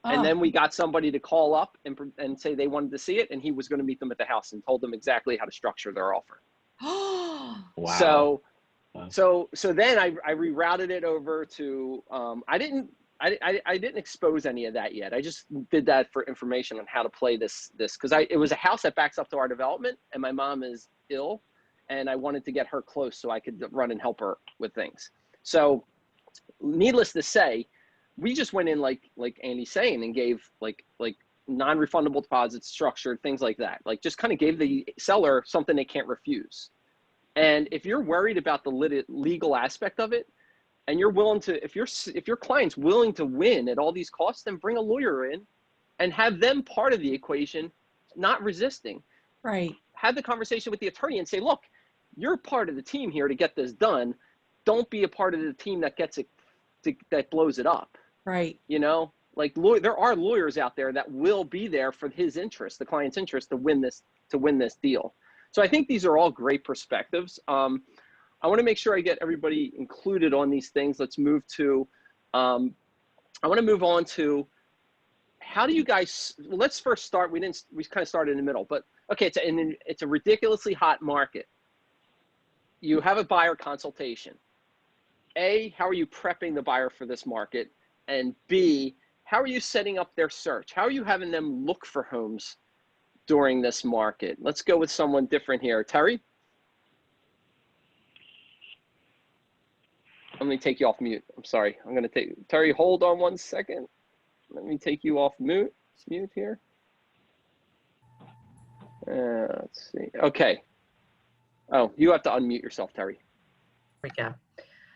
Oh. And then we got somebody to call up and say they wanted to see it, and he was going to meet them at the house and told them exactly how to structure their offer. Wow. So then I rerouted it over to, I didn't expose any of that yet. I just did that for information on how to play this, because it was a house that backs up to our development, and my mom is ill, and I wanted to get her close so I could run and help her with things. So needless to say, we just went in like Andy's saying and gave like non-refundable deposits, structured things like that. Like just kind of gave the seller something they can't refuse. And if you're worried about the legal aspect of it, and you're willing to, if your client's willing to win at all these costs, then bring a lawyer in and have them part of the equation, not resisting. Right. Have the conversation with the attorney and say, look, you're part of the team here to get this done. Don't be a part of the team that gets it, that blows it up. Right. Like there are lawyers out there that will be there for his interest, the client's interest, to win this deal. So I think these are all great perspectives. I want to make sure I get everybody included on these things. Let's move to, I want to move on to how do you guys, well, let's first start, we kind of started in the middle, but okay, it's a ridiculously hot market. You have a buyer consultation. A, how are you prepping the buyer for this market? And B, how are you setting up their search? How are you having them look for homes during this market? Let's go with someone different here. Terry? I'm going to take you off mute. I'm sorry. Terry, hold on 1 second. Let me take you off mute here. Let's see. Okay. Oh, you have to unmute yourself, Terry. There we go.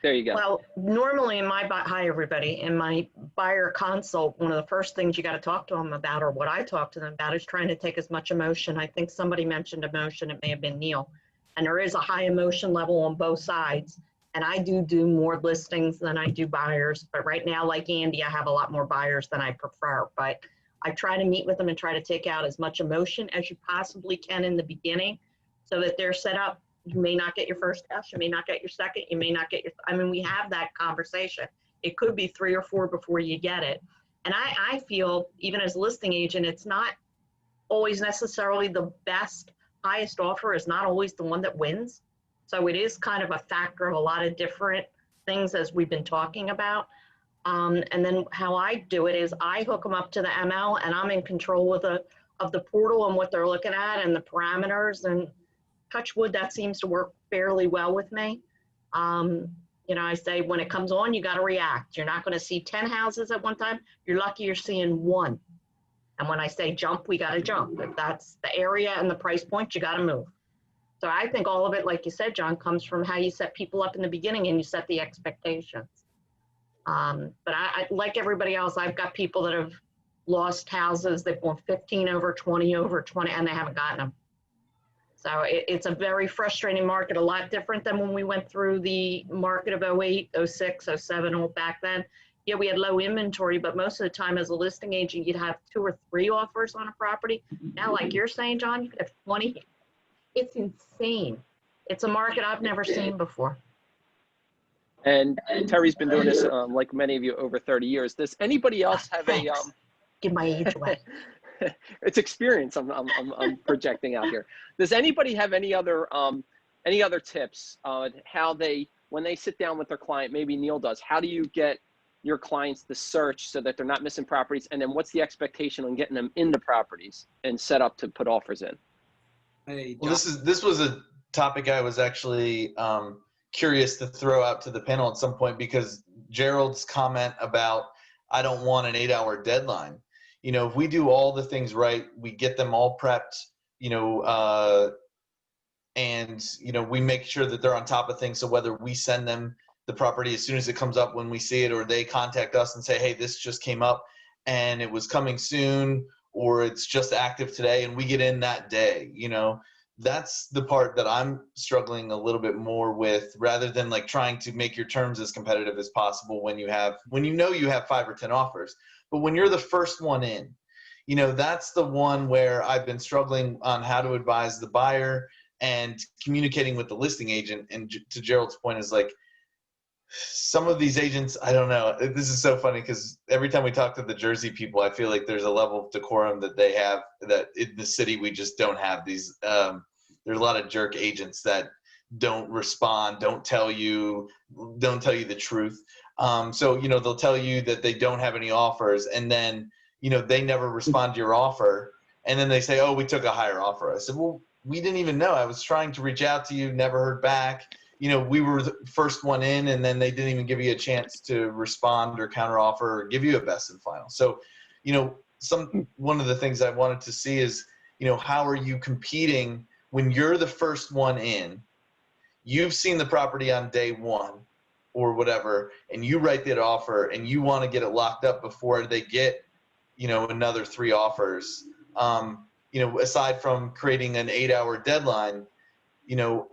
There you go. Well, normally hi everybody, in my buyer consult, one of the first things you got to talk to them about, or what I talk to them about, is trying to take as much emotion. I think somebody mentioned emotion, it may have been Neil, and there is a high emotion level on both sides. And I do more listings than I do buyers, but right now, like Andy, I have a lot more buyers than I prefer, but I try to meet with them and try to take out as much emotion as you possibly can in the beginning so that they're set up. You may not get your first house, you may not get your second, you may not get we have that conversation. It could be 3 or 4 before you get it. And I feel, even as a listing agent, it's not always necessarily the best, highest offer is not always the one that wins. So it is kind of a factor of a lot of different things as we've been talking about. And then how I do it is I hook them up to the ML, and I'm in control of the portal and what they're looking at and the parameters, and touch wood, that seems to work fairly well with me. You know, I say when it comes on, you got to react. You're not going to see 10 houses at one time. You're lucky you're seeing one. And when I say jump, we got to jump. If that's the area and the price point, you got to move. So I think all of it, like you said, John, comes from how you set people up in the beginning and you set the expectations. But I like everybody else, I've got people that have lost houses. They've gone 15 over, 20 over, 20, and they haven't gotten them. So it's a very frustrating market, a lot different than when we went through the market of 08, 06, 07, all back then. Yeah, we had low inventory, but most of the time as a listing agent, you'd have 2 or 3 offers on a property. Now, like you're saying, John, you could have 20. It's insane. It's a market I've never seen before. And Terry's been doing this, like many of you, over 30 years. Does anybody else have a give my age away? It's experience I'm projecting out here. Does anybody have any other tips on how they, when they sit down with their client, maybe Neil does, how do you get your clients to search so that they're not missing properties? And then what's the expectation on getting them into properties and set up to put offers in? Hey, Well, this was a topic I was actually curious to throw out to the panel at some point, because Gerald's comment about, I don't want an 8-hour deadline. You know, if we do all the things right, we get them all prepped, you know, and, you know, we make sure that they're on top of things. So whether we send them the property as soon as it comes up when we see it, or they contact us and say, hey, this just came up and it was coming soon, or it's just active today, and we get in that day, you know, that's the part that I'm struggling a little bit more with, rather than like trying to make your terms as competitive as possible when you know you have 5 or 10 offers. But when you're the first one in, you know, that's the one where I've been struggling on how to advise the buyer and communicating with the listing agent. And to Gerald's point is like, some of these agents, I don't know, this is so funny because every time we talk to the Jersey people, I feel like there's a level of decorum that they have that in the city we just don't have. These there's a lot of jerk agents that don't respond, don't tell you the truth. So, you know, they'll tell you that they don't have any offers, and then, you know, they never respond to your offer, and then they say, oh, we took a higher offer. I said, well, we didn't even know. I was trying to reach out to you, never heard back. You know, we were the first one in, and then they didn't even give you a chance to respond or counteroffer or give you a best and final. So, you know, one of the things I wanted to see is, you know, how are you competing when you're the first one in? You've seen the property on day one or whatever, and you write that offer and you want to get it locked up before they get, you know, another 3 offers. You know, aside from creating an 8-hour deadline, you know,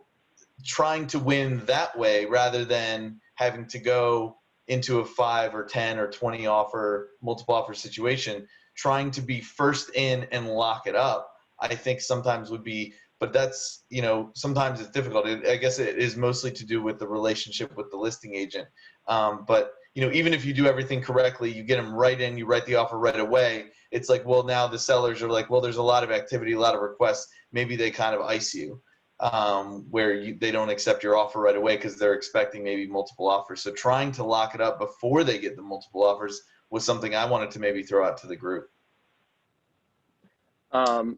trying to win that way rather than having to go into a 5 or 10 or 20 offer, multiple offer situation, trying to be first in and lock it up, I think sometimes would be, but that's, you know, sometimes it's difficult. I guess it is mostly to do with the relationship with the listing agent. But, you know, even if you do everything correctly, you get them right in, you write the offer right away. It's like, well, now the sellers are like, well, there's a lot of activity, a lot of requests. Maybe they kind of ice you. Where they don't accept your offer right away because they're expecting maybe multiple offers. So trying to lock it up before they get the multiple offers was something I wanted to maybe throw out to the group. Does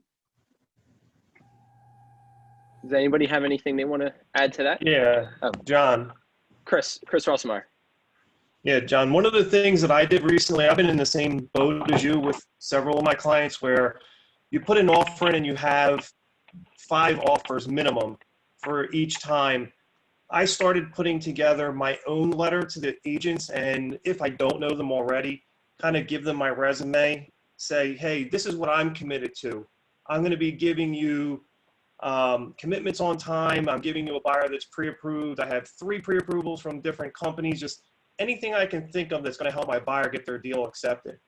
anybody have anything they want to add to that? Yeah, John. Chris Rossmeyer. Yeah, John, one of the things that I did recently, I've been in the same boat as you with several of my clients, where you put an offer in and you have 5 offers minimum for each time. I started putting together my own letter to the agents, and if I don't know them already, kind of give them my resume, say, hey, this is what I'm committed to. I'm going to be giving you commitments on time. I'm giving you a buyer that's pre-approved. I have 3 pre-approvals from different companies, just anything I can think of that's going to help my buyer get their deal accepted.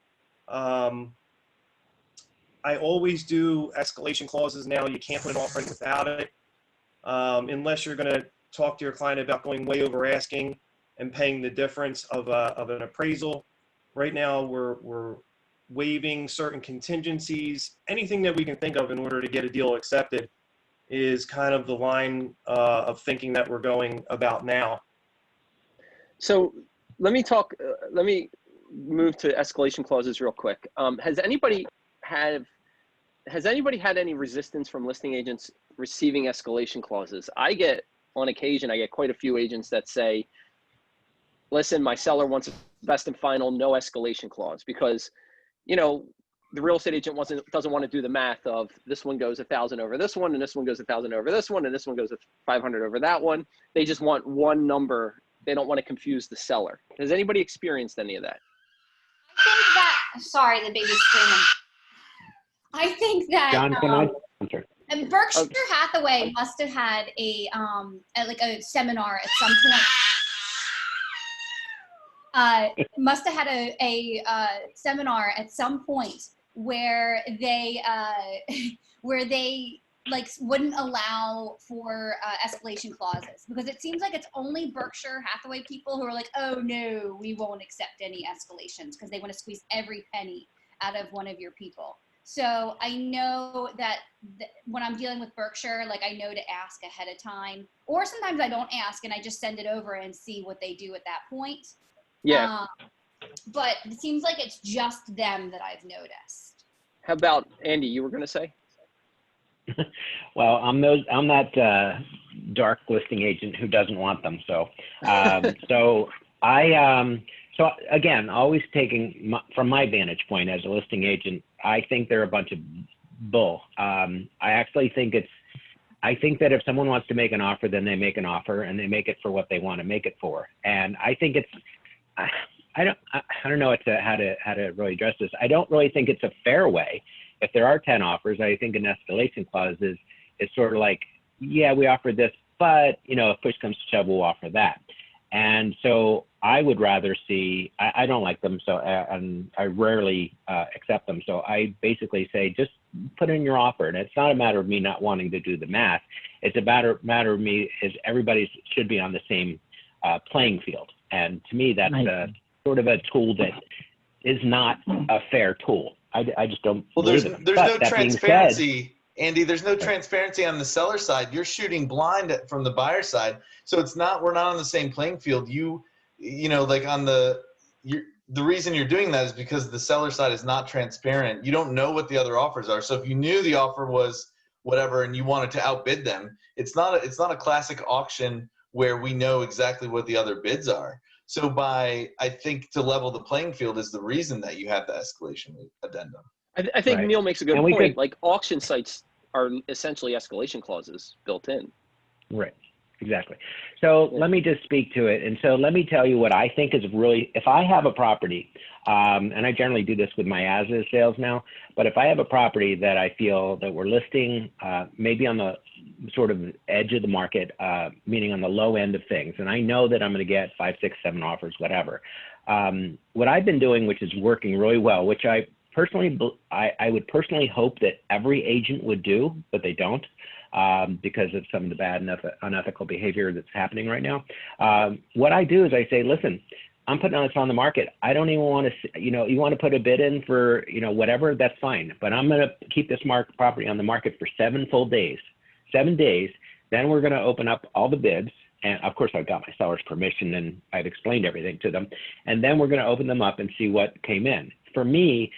I always do escalation clauses now. You can't put an offer in without it, unless you're going to talk to your client about going way over asking and paying the difference of an appraisal. Right now, we're waiving certain contingencies. Anything that we can think of in order to get a deal accepted is kind of the line of thinking that we're going about now. So let me move to escalation clauses real quick. Has anybody had any resistance from listing agents receiving escalation clauses? On occasion, I get quite a few agents that say, listen, my seller wants a best and final, no escalation clause, because, you know, the real estate agent doesn't want to do the math of this one goes 1,000 over this one, and this one goes 1,000 over this one, and this one goes 500 over that one. They just want one number. They don't want to confuse the seller. Has anybody experienced any of that? Sorry, the baby's screaming. I think that John, can I answer? and Berkshire Hathaway must have had a seminar at some point. Must have had a seminar at some point where they like wouldn't allow for escalation clauses, because it seems like it's only Berkshire Hathaway people who are like, oh no, we won't accept any escalations, because they want to squeeze every penny out of one of your people. So I know that when I'm dealing with Berkshire, like, I know to ask ahead of time, or sometimes I don't ask and I just send it over and see what they do at that point. Yeah. But it seems like it's just them that I've noticed. How about Andy? You were going to say? Well, I'm that dark listing agent who doesn't want them. So, so again, always taking from my vantage point as a listing agent, I think they're a bunch of bull. I actually think I think that if someone wants to make an offer, then they make an offer, and they make it for what they want to make it for. And I think I don't know how to really address this. I don't really think it's a fair way. If there are 10 offers, I think an escalation clause is sort of like, yeah, we offered this, but, you know, if push comes to shove, we'll offer that. And so I would rather see, I don't like them, so and I rarely accept them. So I basically say, just put in your offer. And it's not a matter of me not wanting to do the math. It's a matter of me is everybody should be on the same playing field. And to me, that's sort of a tool that is not a fair tool. I just don't. Well, there's no transparency, Andy. There's no transparency on the seller side. You're shooting blind from the buyer side, so we're not on the same playing field. You know, like the reason you're doing that is because the seller side is not transparent. You don't know what the other offers are. So if you knew the offer was whatever and you wanted to outbid them, it's not a classic auction where we know exactly what the other bids are. So I think to level the playing field is the reason that you have the escalation addendum. I think Neil makes a good point. Like, auction sites are essentially escalation clauses built in. Right, exactly. So let me just speak to it. And so let me tell you what I think is really, if I have a property, and I generally do this with my as-is sales now, but if I have a property that I feel that we're listing maybe on the sort of edge of the market, meaning on the low end of things, and I know that I'm going to get 5, 6, 7 offers, whatever. What I've been doing, which is working really well, which I would personally hope that every agent would do, but they don't, because of some of the bad and unethical behavior that's happening right now. What I do is I say, listen, I'm putting this on the market. I don't even want to, you want to put a bid in for, whatever, that's fine. But I'm going to keep this property on the market for 7 full days. 7 days. Then we're going to open up all the bids. And of course, I've got my seller's permission and I've explained everything to them. And then we're going to open them up and see what came in. For me,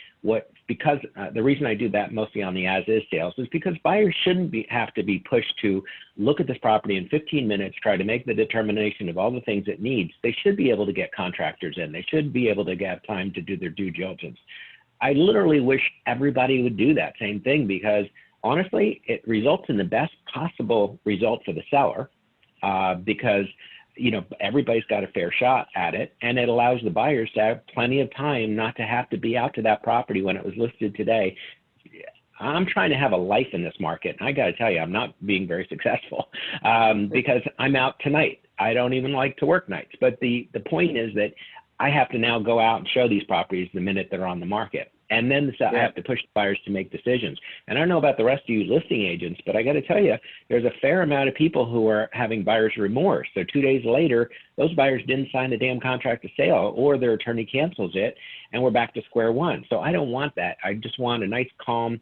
because the reason I do that mostly on the as-is sales is because buyers shouldn't have to be pushed to look at this property in 15 minutes, try to make the determination of all the things it needs. They should be able to get contractors in. They should be able to get time to do their due diligence. I literally wish everybody would do that same thing, because honestly, it results in the best possible result for the seller, because everybody's got a fair shot at it, and it allows the buyers to have plenty of time not to have to be out to that property when it was listed today. I'm trying to have a life in this market, and I got to tell you, I'm not being very successful because I'm out tonight. I don't even like to work nights, but the point is that I have to now go out and show these properties the minute they're on the market. And then I have to push the buyers to make decisions. And I don't know about the rest of you listing agents, but I got to tell you, there's a fair amount of people who are having buyer's remorse. So 2 days later, those buyers didn't sign the damn contract of sale, or their attorney cancels it, and we're back to square one. So I don't want that. I just want a nice, calm,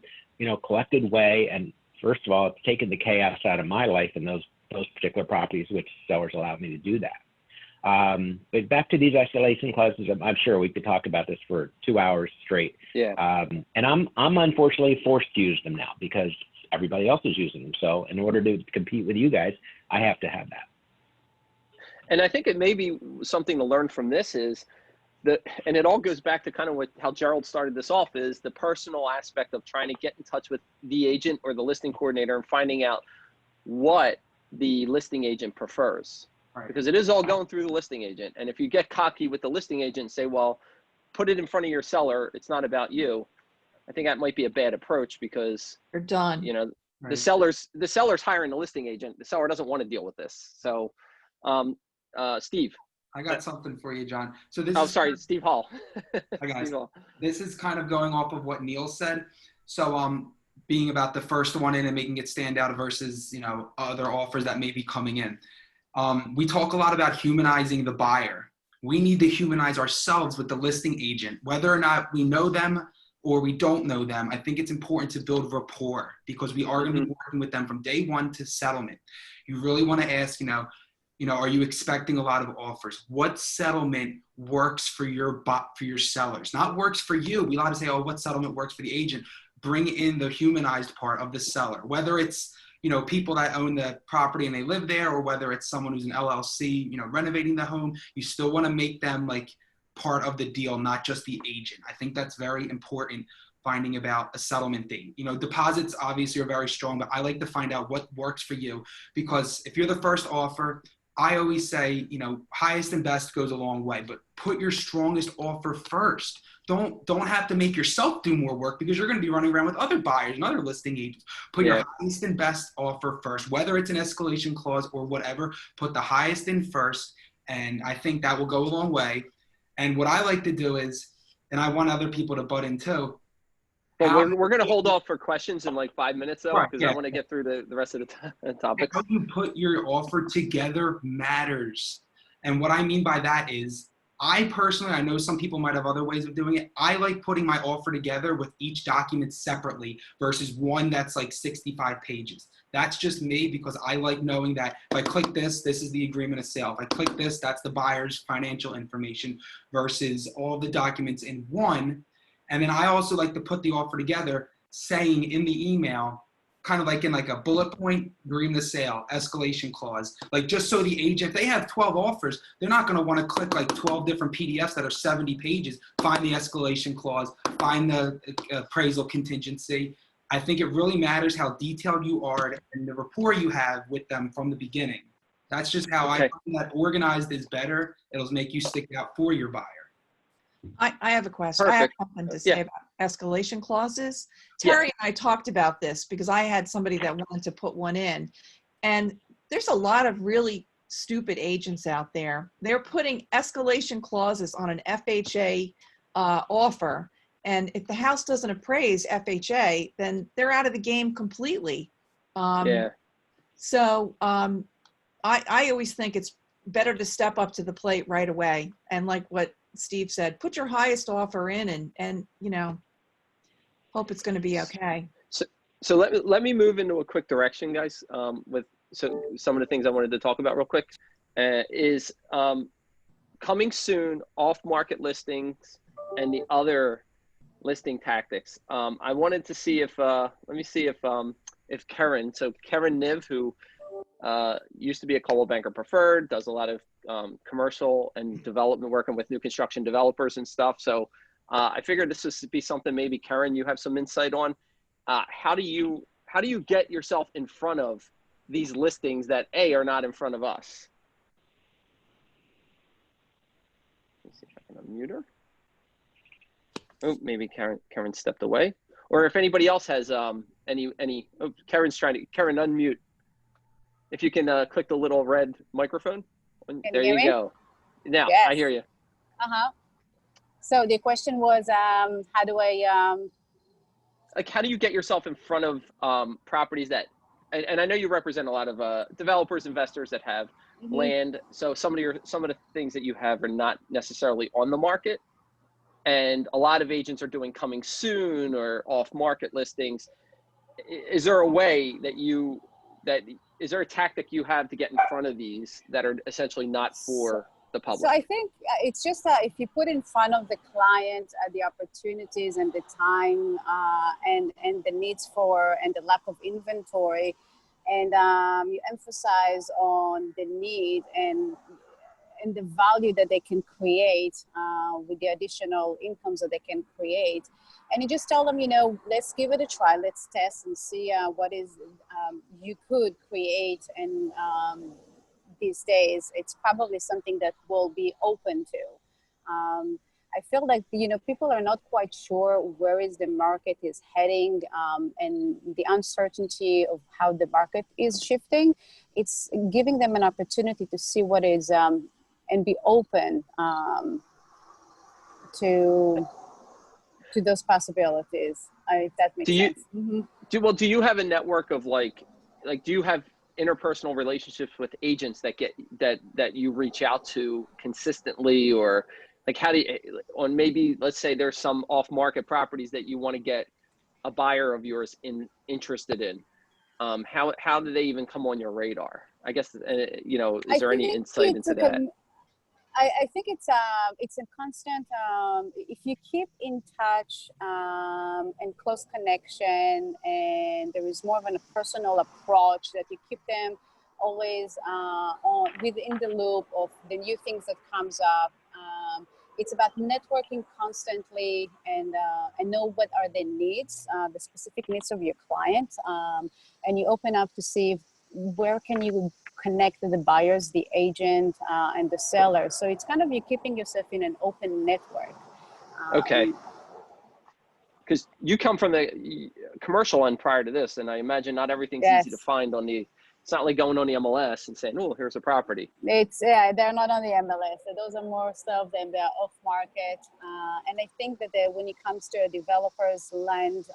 collected way. And first of all, it's taken the chaos out of my life in those particular properties, which sellers allowed me to do that. But back to these escalation clauses, I'm sure we could talk about this for 2 hours straight. Yeah. And I'm unfortunately forced to use them now because everybody else is using them. So in order to compete with you guys, I have to have that. And I think it may be something to learn from this is that, and it all goes back to kind of how Gerald started this off, is the personal aspect of trying to get in touch with the agent or the listing coordinator and finding out what the listing agent prefers. Right. Because it is all going through the listing agent. And if you get cocky with the listing agent and say, well, put it in front of your seller, it's not about you, I think that might be a bad approach because You're done. you know, Right. the seller's hiring the listing agent. The seller doesn't want to deal with this. So, Steve. I got something for you, John. So this Oh, is sorry, Steve Hall. Hi, guys. Steve Hall. This is kind of going off of what Neil said. So being about the first one in and making it stand out versus, you know, other offers that may be coming in. We talk a lot about humanizing the buyer. We need to humanize ourselves with the listing agent, whether or not we know them or we don't know them. I think it's important to build rapport because we are going to be working with them from day one to settlement. You really want to ask, you know, are you expecting a lot of offers? What settlement works for your sellers? Not works for you. We like to say, oh, what settlement works for the agent? Bring in the humanized part of the seller, whether it's, you know, people that own the property and they live there, or whether it's someone who's an LLC, you know, renovating the home. You still want to make them like part of the deal, not just the agent. I think that's very important, finding about a settlement date. You know, deposits obviously are very strong, but I like to find out what works for you, because if you're the first offer, I always say, you know, highest and best goes a long way, but put your strongest offer first. Don't have to make yourself do more work because you're going to be running around with other buyers and other listing agents. Put your highest and best offer first, whether it's an escalation clause or whatever, put the highest in first. And I think that will go a long way. And what I like to do is, and I want other people to butt in too. Well, we're going to hold off for questions in like 5 minutes though, Right, because yeah. I want to get through the rest of the topics. How you put your offer together matters. And what I mean by that is, I personally, I know some people might have other ways of doing it. I like putting my offer together with each document separately versus one that's like 65 pages. That's just me, because I like knowing that if I click this, this is the agreement of sale. If I click this, that's the buyer's financial information, versus all the documents in one. And then I also like to put the offer together saying in the email, kind of like in like a bullet point, agreement of sale, escalation clause, like just so the agent, if they have 12 offers, they're not going to want to click like 12 different PDFs that are 70 pages, find the escalation clause, find the appraisal contingency. I think it really matters how detailed you are and the rapport you have with them from the beginning. That's just how I find that organized is better. It'll make you stick out for your buyer. I have a question. Perfect. I have something to say about escalation clauses. Terry and I talked about this because I had somebody that wanted to put one in. And there's a lot of really stupid agents out there. They're putting escalation clauses on an FHA offer. And if the house doesn't appraise FHA, then they're out of the game completely. So I always think it's better to step up to the plate right away. And like what Steve said, put your highest offer in and you know, hope it's going to be okay. So let me move into a quick direction, guys. With some of the things I wanted to talk about real quick is coming soon, off-market listings and the other listing tactics. I wanted to see if let me see if Karen, so Karen Niv, who used to be a Coldwell Banker Preferred, does a lot of commercial and development, working with new construction developers and stuff. So I figured this would be something maybe Karen, you have some insight on. How do you get yourself in front of these listings that are not in front of us? Let's see if I can unmute her. Oh, maybe Karen stepped away. Or if anybody else has any oh, Karen, unmute. If you can click the little red microphone. There you go. Now, yes. I hear you. So the question was, how do I... Like, how do you get yourself in front of properties that, and I know you represent a lot of developers, investors that have land. So some of the things that you have are not necessarily on the market. And a lot of agents are doing coming soon or off-market listings. Is there a way is there a tactic you have to get in front of these that are essentially not for the public? So I think it's just that if you put in front of the client the opportunities and the time and the needs for and the lack of inventory, and you emphasize on the need and the value that they can create with the additional incomes that they can create. And you just tell them, you know, let's give it a try. Let's test and see what is you could create. And these days, it's probably something that will be open to. I feel like, you know, people are not quite sure where is the market is heading, and the uncertainty of how the market is shifting. It's giving them an opportunity to see what is and be open to those possibilities, if that makes sense. Mm-hmm. Do you have a network of like do you have interpersonal relationships with agents that you reach out to consistently, or like how do you, on maybe let's say there's some off-market properties that you want to get a buyer of yours interested in, how do they even come on your radar? I guess you know, is there any insight into that? I think it's a constant, if you keep in touch and close connection, and there is more of a personal approach, that you keep them always within the loop of the new things that comes up. It's about networking constantly and know what are the needs, the specific needs of your client, and you open up to see where can you connect the buyers, the agent, and the seller. So it's kind of you keeping yourself in an open network. Okay. Because you come from the commercial end prior to this, and I imagine not everything's easy to find on the, it's not like going on the MLS and saying, oh, here's a property. It's, yeah, they're not on the MLS. So those are more stuff than they're off market. And I think that when it comes to a developer's land,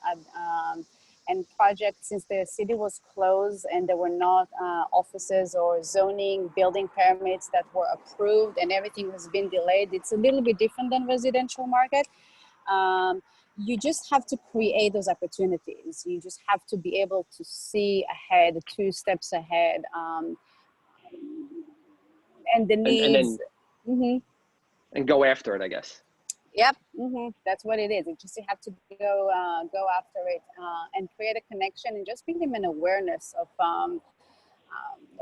and projects, since the city was closed and there were not offices or zoning building permits that were approved and everything has been delayed, it's a little bit different than residential market. You just have to create those opportunities. You just have to be able to see ahead, 2 steps ahead, and the needs. And go after it, I guess. Yep, that's what it is. You just have to go after it and create a connection, and just bring them an awareness of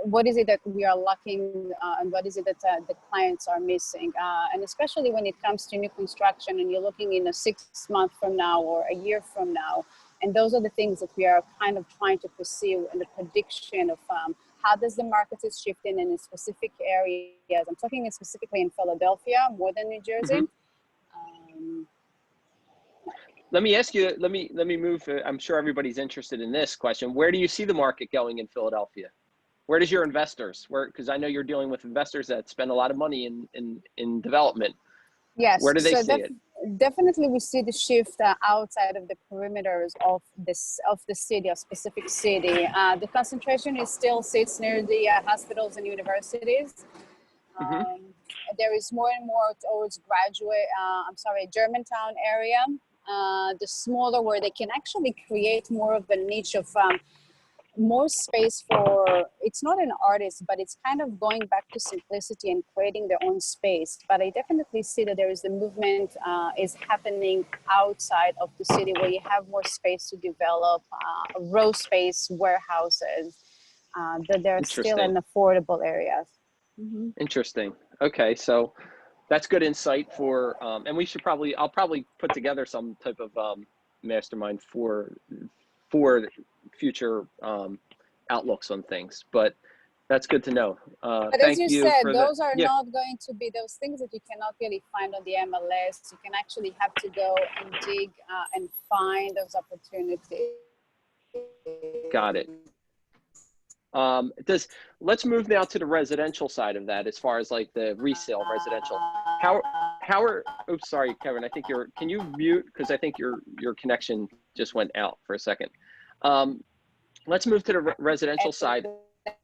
what is it that we are lacking, and what is it that the clients are missing. And especially when it comes to new construction, and you're looking in a 6 month from now or a year from now. And those are the things that we are kind of trying to pursue in the prediction of how does the market is shifting in specific areas. I'm talking specifically in Philadelphia more than New Jersey. Let me ask you, let me move, I'm sure everybody's interested in this question. Where do you see the market going in Philadelphia? Where does your investors, because I know you're dealing with investors that spend a lot of money in development. Yes. Where do they see it? Definitely we see the shift outside of the perimeters of the city, a specific city. The concentration still sits near the hospitals and universities. There is more and more towards Germantown area. The smaller, where they can actually create more of a niche of more space for, it's not an artist, but it's kind of going back to simplicity and creating their own space. But I definitely see that there is the movement is happening outside of the city, where you have more space to develop row space warehouses that they're still in affordable areas. Interesting. Okay, so that's good insight for, and we should I'll probably put together some type of mastermind for future outlooks on things, but that's good to know. But as you said, those are not going to be those things that you cannot really find on the MLS. You can actually have to go and dig and find those opportunities. Got it. Let's move now to the residential side of that, as far as like the resale residential. How are, oops, sorry, Kevin, I think can you mute? Because I think your connection just went out for a second. Let's move to the residential side.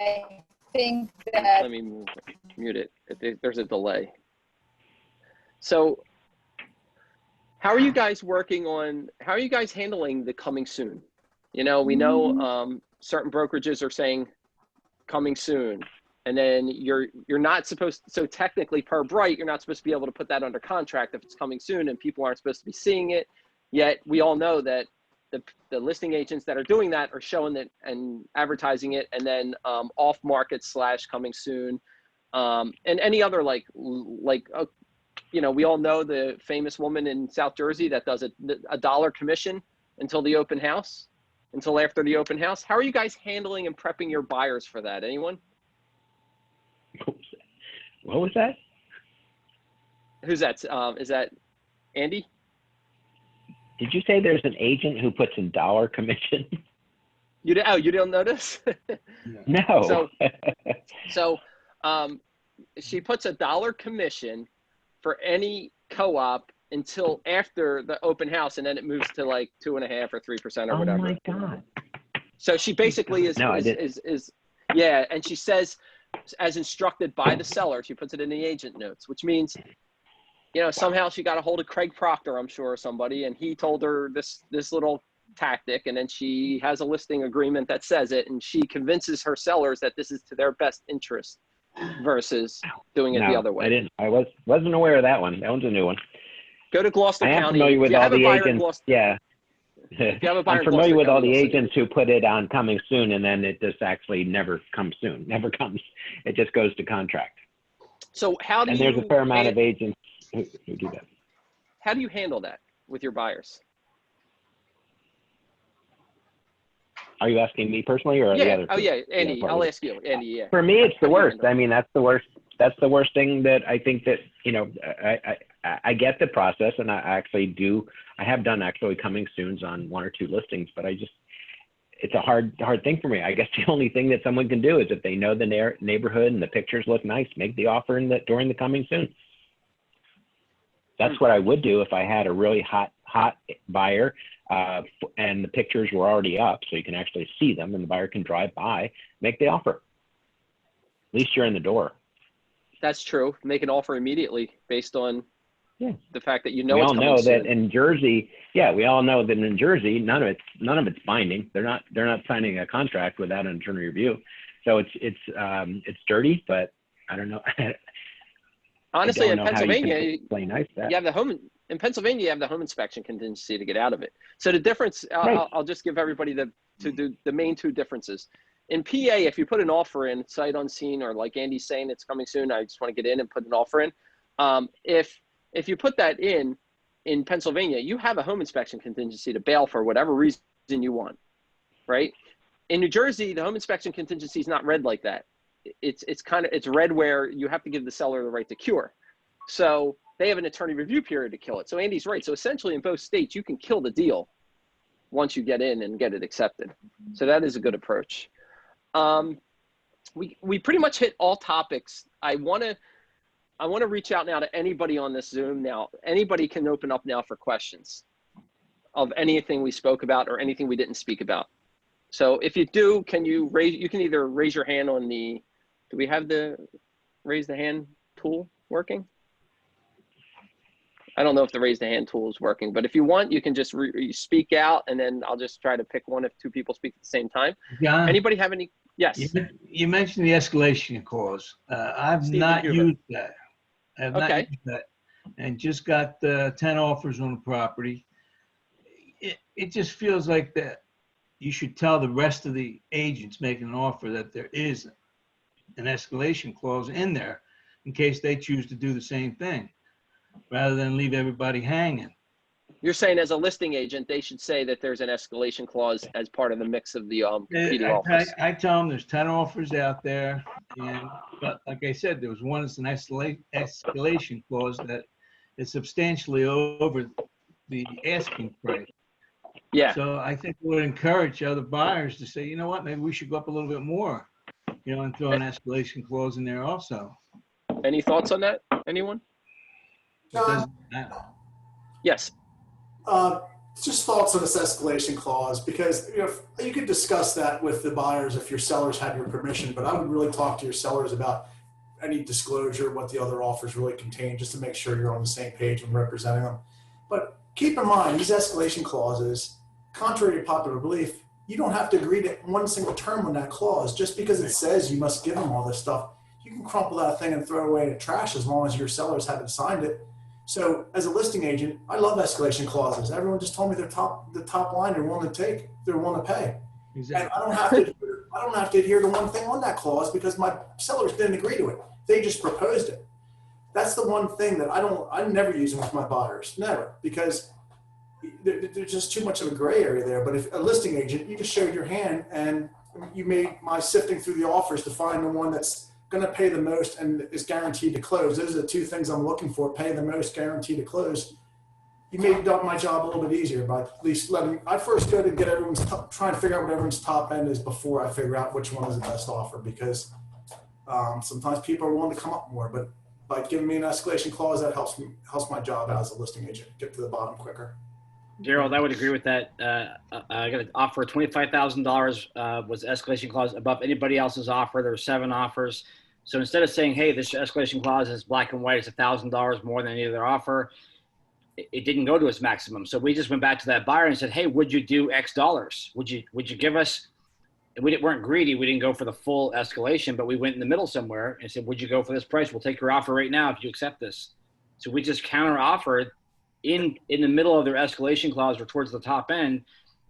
I think that, let me mute it. There's a delay. So how are you guys handling the coming soon? You know, we know certain brokerages are saying coming soon. And then you're not supposed to, so technically per Bright, you're not supposed to be able to put that under contract if it's coming soon and people aren't supposed to be seeing it. Yet we all know that the listing agents that are doing that are showing it and advertising it, and then off market / coming soon, and any other like you know, we all know the famous woman in South Jersey that does a $1 commission until the open house, until after the open house. How are you guys handling and prepping your buyers for that? Anyone? What was that? Who's that? Is that Andy? Did you say there's an agent who puts in $1 commission? You don't notice? No. So she puts $1 commission for any co-op until after the open house, and then it moves to like 2.5 or 3% or whatever. Oh my God. So she basically is yeah, and she says, as instructed by the seller, she puts it in the agent notes, which means, you know, somehow she got a hold of Craig Proctor, I'm sure, or somebody, and he told her this little tactic, and then she has a listing agreement that says it, and she convinces her sellers that this is to their best interest versus doing it the other way. I wasn't aware of that one. That one's a new one. Go to Gloucester County. I am familiar with all the agents. Yeah. I'm familiar with all the agents who put it on coming soon, and then it just actually never comes soon. Never comes. It just goes to contract. So how do you? And there's a fair amount of agents who do that. How do you handle that with your buyers? Are you asking me personally or the other? Oh yeah, Andy. I'll ask you, Andy. Yeah. For me, it's the worst. I mean, that's the worst. That's the worst thing that I think that, you know, I get the process, and I actually do. I have done actually coming soons on 1 or 2 listings, but it's a hard thing for me. I guess the only thing that someone can do is if they know the neighborhood and the pictures look nice, make the offer during the coming soon. That's what I would do if I had a really hot buyer and the pictures were already up, so you can actually see them and the buyer can drive by, make the offer. At least you're in the door. That's true. Make an offer immediately based on the fact that you know we it's all coming know soon. that in Jersey, we all know that in Jersey, none of it's binding. They're not signing a contract without an attorney review. So it's dirty, but I don't know. Honestly, in Pennsylvania, you have the home in Pennsylvania. You have the home inspection contingency to get out of it. So the difference, I'll just give everybody the main 2 differences. In PA, if you put an offer in sight unseen, or like Andy's saying, it's coming soon, I just want to get in and put an offer in. If you put that in Pennsylvania, you have a home inspection contingency to bail for whatever reason you want, right? In New Jersey, the home inspection contingency is not read like that. It's read where you have to give the seller the right to cure. So they have an attorney review period to kill it. So Andy's right. So essentially in both states, you can kill the deal once you get in and get it accepted. So that is a good approach. We pretty much hit all topics. I want to reach out now to anybody on this Zoom now. Anybody can open up now for questions of anything we spoke about or anything we didn't speak about. So if you do, you can either raise your hand on do we have the raise the hand tool working? I don't know if the raise the hand tool is working, but if you want, you can just speak out, and then I'll just try to pick one if 2 people speak at the same time. John, anybody have any? Yes. You mentioned the escalation clause. I've not used that. I have not used that, and just got 10 offers on the property. It just feels like that you should tell the rest of the agents making an offer that there is an escalation clause in there in case they choose to do the same thing, rather than leave everybody hanging. You're saying as a listing agent, they should say that there's an escalation clause as part of the mix of the competing offers. I tell them there's 10 offers out there, but like I said, there was one that's an escalation clause that is substantially over the asking price. Yeah. So I think it would encourage other buyers to say, you know what, maybe we should go up a little bit more, and throw an escalation clause in there also. Any thoughts on that? Anyone? Yes. Just thoughts on this escalation clause, because you could discuss that with the buyers if your sellers had your permission, but I would really talk to your sellers about any disclosure, what the other offers really contain, just to make sure you're on the same page when representing them. But keep in mind, these escalation clauses, contrary to popular belief, you don't have to agree to one single term on that clause. Just because it says you must give them all this stuff, you can crumple that thing and throw it away in the trash as long as your sellers haven't signed it. So as a listing agent, I love escalation clauses. Everyone just told me the top line they're willing to take, they're willing to pay. Exactly. And I don't have to adhere to one thing on that clause because my sellers didn't agree to it. They just proposed it. That's the one thing that I never use them with my buyers, never, because there's just too much of a gray area there. But if a listing agent, you just showed your hand and you made my sifting through the offers to find the one that's going to pay the most and is guaranteed to close. Those are the two things I'm looking for: pay the most, guaranteed to close. You made my job a little bit easier by at least I first go to get everyone's trying to figure out what everyone's top end is before I figure out which one is the best offer, because sometimes people are willing to come up more, but by giving me an escalation clause, that helps my job as a listing agent get to the bottom quicker. Gerald, I would agree with that. I got an offer $25,000 was escalation clause above anybody else's offer. There were 7 offers. So instead of saying, hey, this escalation clause is black and white, it's $1,000 more than any other offer, it didn't go to its maximum. So we just went back to that buyer and said, hey, would you do X dollars? Would you give us, and we weren't greedy. We didn't go for the full escalation, but we went in the middle somewhere and said, would you go for this price? We'll take your offer right now if you accept this. So we just counter offered in the middle of their escalation clause or towards the top end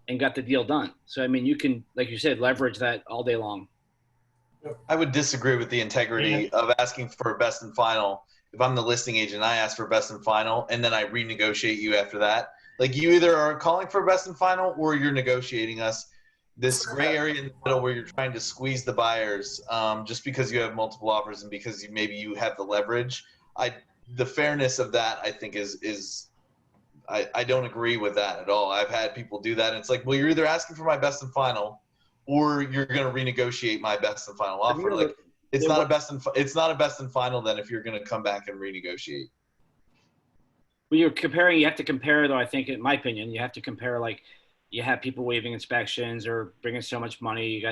and got the deal done. So, I mean, you can, like you said, leverage that all day long. I would disagree with the integrity of asking for best and final. If I'm the listing agent, I ask for best and final, and then I renegotiate you after that. Like, you either are calling for best and final or you're negotiating us. This gray area in the middle where you're trying to squeeze the buyers just because you have multiple offers and because maybe you have the leverage. The fairness of that, I think, I don't agree with that at all. I've had people do that, and it's like, well, you're either asking for my best and final or you're going to renegotiate my best and final offer. Like, it's not a best and final then if you're going to come back and renegotiate. When you're comparing, you have to compare, though, I think, in my opinion, you have to compare, like, you have people waiving inspections or bringing so much money.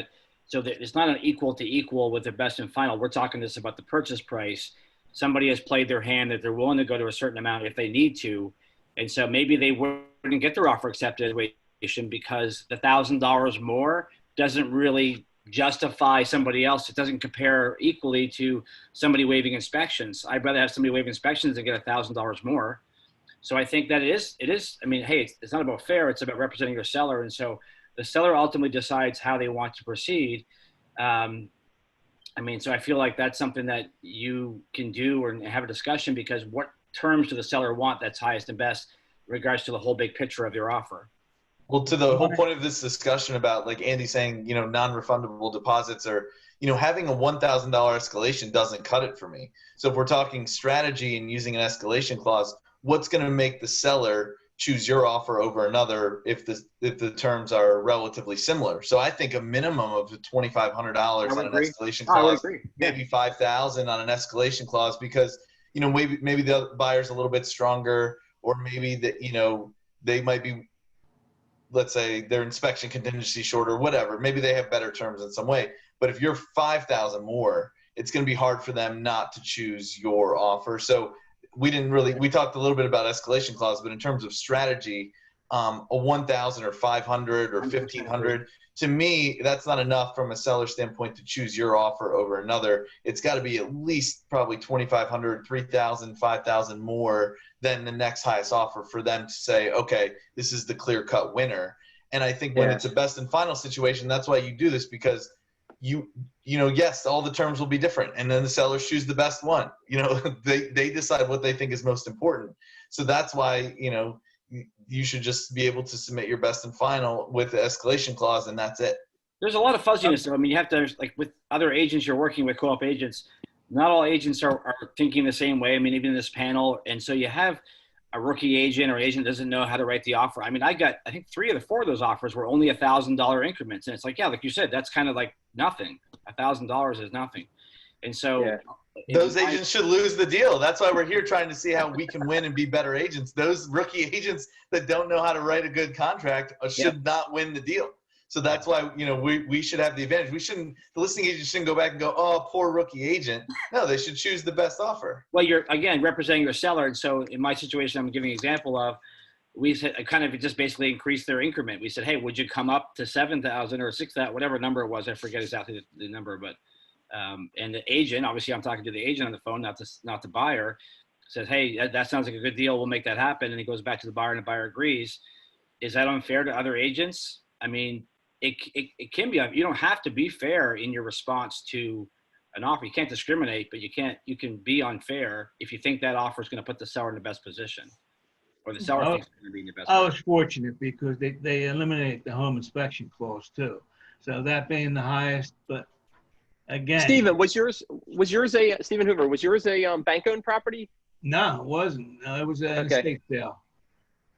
So that it's not an equal to equal with the best and final. We're talking this about the purchase price. Somebody has played their hand that they're willing to go to a certain amount if they need to. And so maybe they wouldn't get their offer accepted because the $1,000 more doesn't really justify somebody else. It doesn't compare equally to somebody waiving inspections. I'd rather have somebody waive inspections and get $1,000 more. So I think that it is, I mean, hey, it's not about fair, it's about representing your seller. And so the seller ultimately decides how they want to proceed. I mean, so I feel like that's something that you can do or have a discussion, because what terms do the seller want that's highest and best in regards to the whole big picture of your offer? Well, to the whole point of this discussion about, like Andy saying, non-refundable deposits, or, having a $1,000 escalation doesn't cut it for me. So if we're talking strategy and using an escalation clause, what's going to make the seller choose your offer over another if the terms are relatively similar? So I think a minimum of $2,500 on an escalation clause, maybe $5,000 on an escalation clause, because maybe the other buyer's a little bit stronger, or maybe that they might be, let's say, their inspection contingency short or whatever. Maybe they have better terms in some way. But if you're $5,000 more, it's going to be hard for them not to choose your offer. So we talked a little bit about escalation clause, but in terms of strategy, a 1,000 or 500 or 1,500, to me, that's not enough from a seller standpoint to choose your offer over another. It's got to be at least probably 2,500, 3,000, 5,000 more than the next highest offer for them to say, okay, this is the clear-cut winner. And I think when it's a best and final situation, that's why you do this, because yes, all the terms will be different, and then the sellers choose the best one. They decide what they think is most important. So that's why, you should just be able to submit your best and final with the escalation clause, and that's it. There's a lot of fuzziness. I mean, you have to, like with other agents you're working with, co-op agents, not all agents are thinking the same way. I mean, even in this panel. And so you have a rookie agent or agent doesn't know how to write the offer. I mean, I think 3 of the 4 of those offers were only $1,000 increments. And it's like, yeah, like you said, that's kind of like nothing. $1,000 is nothing. And so those agents should lose the deal. That's why we're here, trying to see how we can win and be better agents. Those rookie agents that don't know how to write a good contract should not win the deal. So that's why, we should have the advantage. The listing agent shouldn't go back and go, oh, poor rookie agent. No, they should choose the best offer. Well, you're, again, representing your seller. And so in my situation, I'm giving an example of, we said, kind of just basically increased their increment. We said, hey, would you come up to 7,000 or 6,000, whatever number it was? I forget exactly the number, but And the agent, obviously I'm talking to the agent on the phone, not the buyer, says, hey, that sounds like a good deal. We'll make that happen. And he goes back to the buyer and the buyer agrees. Is that unfair to other agents? I mean, it can be. You don't have to be fair in your response to an offer. You can't discriminate, but you can be unfair if you think that offer is going to put the seller in the best position, or the seller thinks it's going to be in the best I position. was fortunate because they eliminated the home inspection clause too. So that being the highest, but again. Stephen, was yours a, Stephen Hoover, was yours a bank-owned property? No, it wasn't. No, it was an estate sale.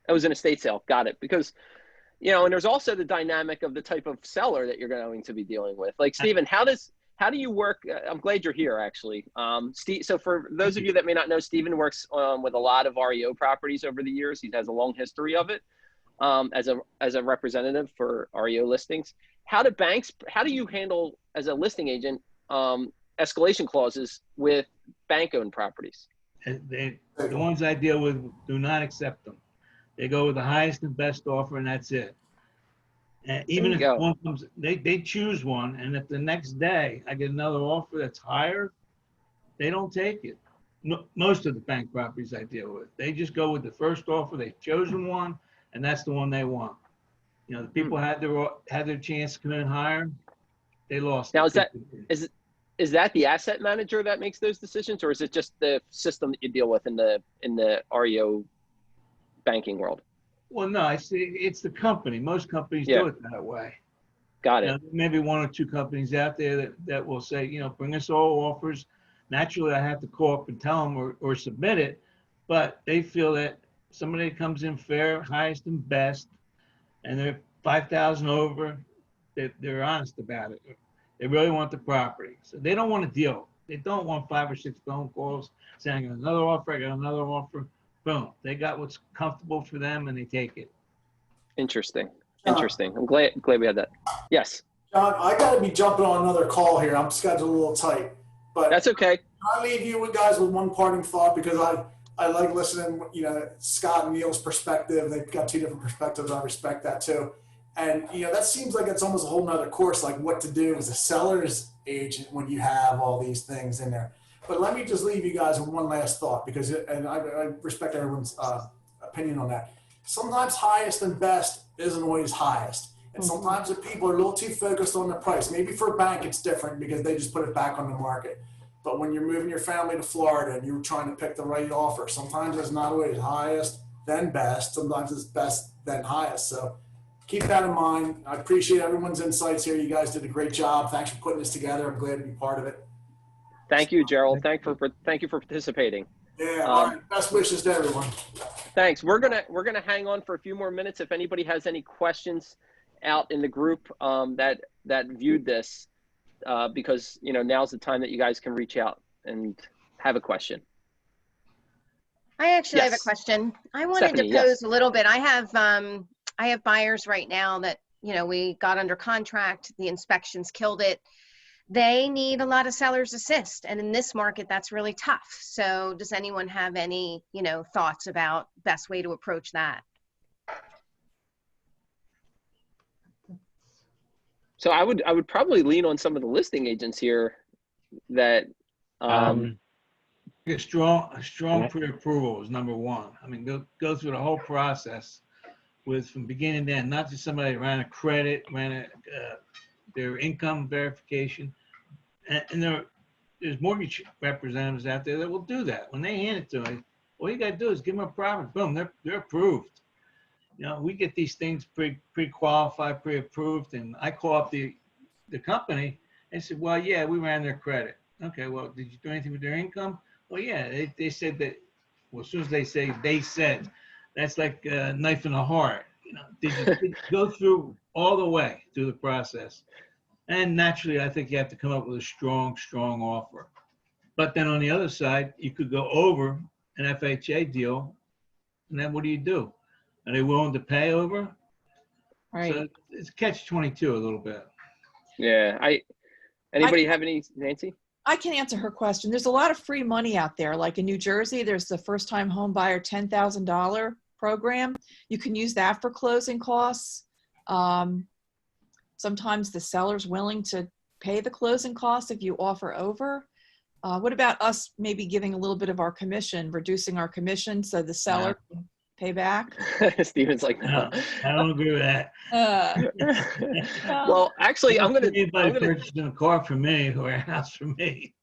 It was an estate sale. Got it. Because, and there's also the dynamic of the type of seller that you're going to be dealing with. Like, Stephen, how do you work? I'm glad you're here, actually. So for those of you that may not know, Stephen works with a lot of REO properties over the years. He has a long history of it as a representative for REO listings. How do you handle, as a listing agent, escalation clauses with bank-owned properties? The ones I deal with do not accept them. They go with the highest and best offer, and that's it. And even if one comes, they choose one, and if the next day I get another offer that's higher, they don't take it. No, most of the bank properties I deal with, they just go with the first offer. They've chosen one, and that's the one they want. The people had their chance to come in higher. They lost. Now, is that the asset manager that makes those decisions, or is it just the system that you deal with in the REO banking world? Well, no, it's the company. Most companies do it that way. Got it. Maybe one or two companies out there that will say, bring us all offers. Naturally, I have to call up and tell them or submit it, but they feel that somebody comes in fair, highest and best, and they're 5,000 over, they're honest about it. They really want the property. So they don't want to deal. They don't want 5 or 6 phone calls saying, I got another offer, I got another offer. Boom. They got what's comfortable for them and they take it. Interesting. I'm glad we had that. Yes. John, I got to be jumping on another call here. I'm scheduled a little tight. But that's okay. I leave you guys with one parting thought because I like listening, Scott and Neil's perspective. They've got 2 different perspectives. I respect that too. And, that seems like it's almost a whole nother course, like what to do as a seller's agent when you have all these things in there. But let me just leave you guys with one last thought because, and I respect everyone's opinion on that. Sometimes highest and best isn't always highest. And sometimes if people are a little too focused on the price, maybe for a bank it's different because they just put it back on the market. But when you're moving your family to Florida and you're trying to pick the right offer, sometimes it's not always highest, then best. Sometimes it's best, then highest. So keep that in mind. I appreciate everyone's insights here. You guys did a great job. Thanks for putting this together. I'm glad to be part of it. Thank you, Gerald. Thank you for participating. Yeah, all right. Best wishes to everyone. Thanks. We're gonna hang on for a few more minutes. If anybody has any questions out in the group that viewed this, because now's the time that you guys can reach out and have a question. I actually have a question. I wanted Stephanie, to pose a little bit. I have buyers right now that we got under contract. The inspections killed it. They need a lot of seller's assist, and in this market that's really tough. So does anyone have any thoughts about best way to approach that? So I would probably lean on some of the listing agents here that a strong pre-approval is number one. I mean, go through the whole process from beginning to end, not just somebody that ran a credit, their income verification, and there's mortgage representatives out there that will do that. When they hand it to me, all you got to do is give them a promise. Boom, they're approved. We get these things pre-qualified, pre-approved, and I call up the company and said, well, yeah, we ran their credit. Okay, well, did you do anything with their income? Well, yeah, they said that. Well, as soon as they say they said, that's like a knife in the heart. Did you go through all the way through the process? And naturally, I think you have to come up with a strong offer. But then on the other side, you could go over an FHA deal, and then what do? Are they willing to pay over? Right. So it's catch-22 a little bit. Yeah. Anybody have any, Nancy? I can answer her question. There's a lot of free money out there. Like in New Jersey, there's the first-time home buyer $10,000 program. You can use that for closing costs. Sometimes the seller's willing to pay the closing costs if you offer over? What about us maybe giving a little bit of our commission, reducing our commission so the seller can pay back? Steven's like, no. I don't agree with that. Well, actually, I'm gonna purchasing a car for me or a house for me.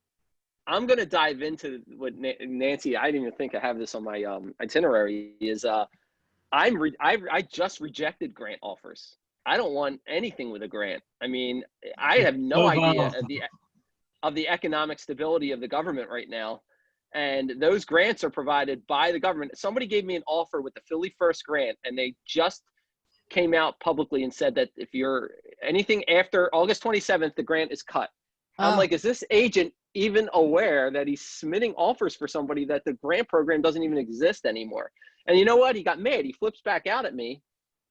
I'm gonna dive into what Nancy. I didn't even think I have this on my itinerary. Is I just rejected grant offers. I don't want anything with a grant. I mean, I have no idea of the economic stability of the government right now. And those grants are provided by the government. Somebody gave me an offer with the Philly First grant, and they just came out publicly and said that if you're anything after August 27th, the grant is cut. I'm like, is this agent even aware that he's submitting offers for somebody that the grant program doesn't even exist anymore? And you know what? He got mad. He flips back out at me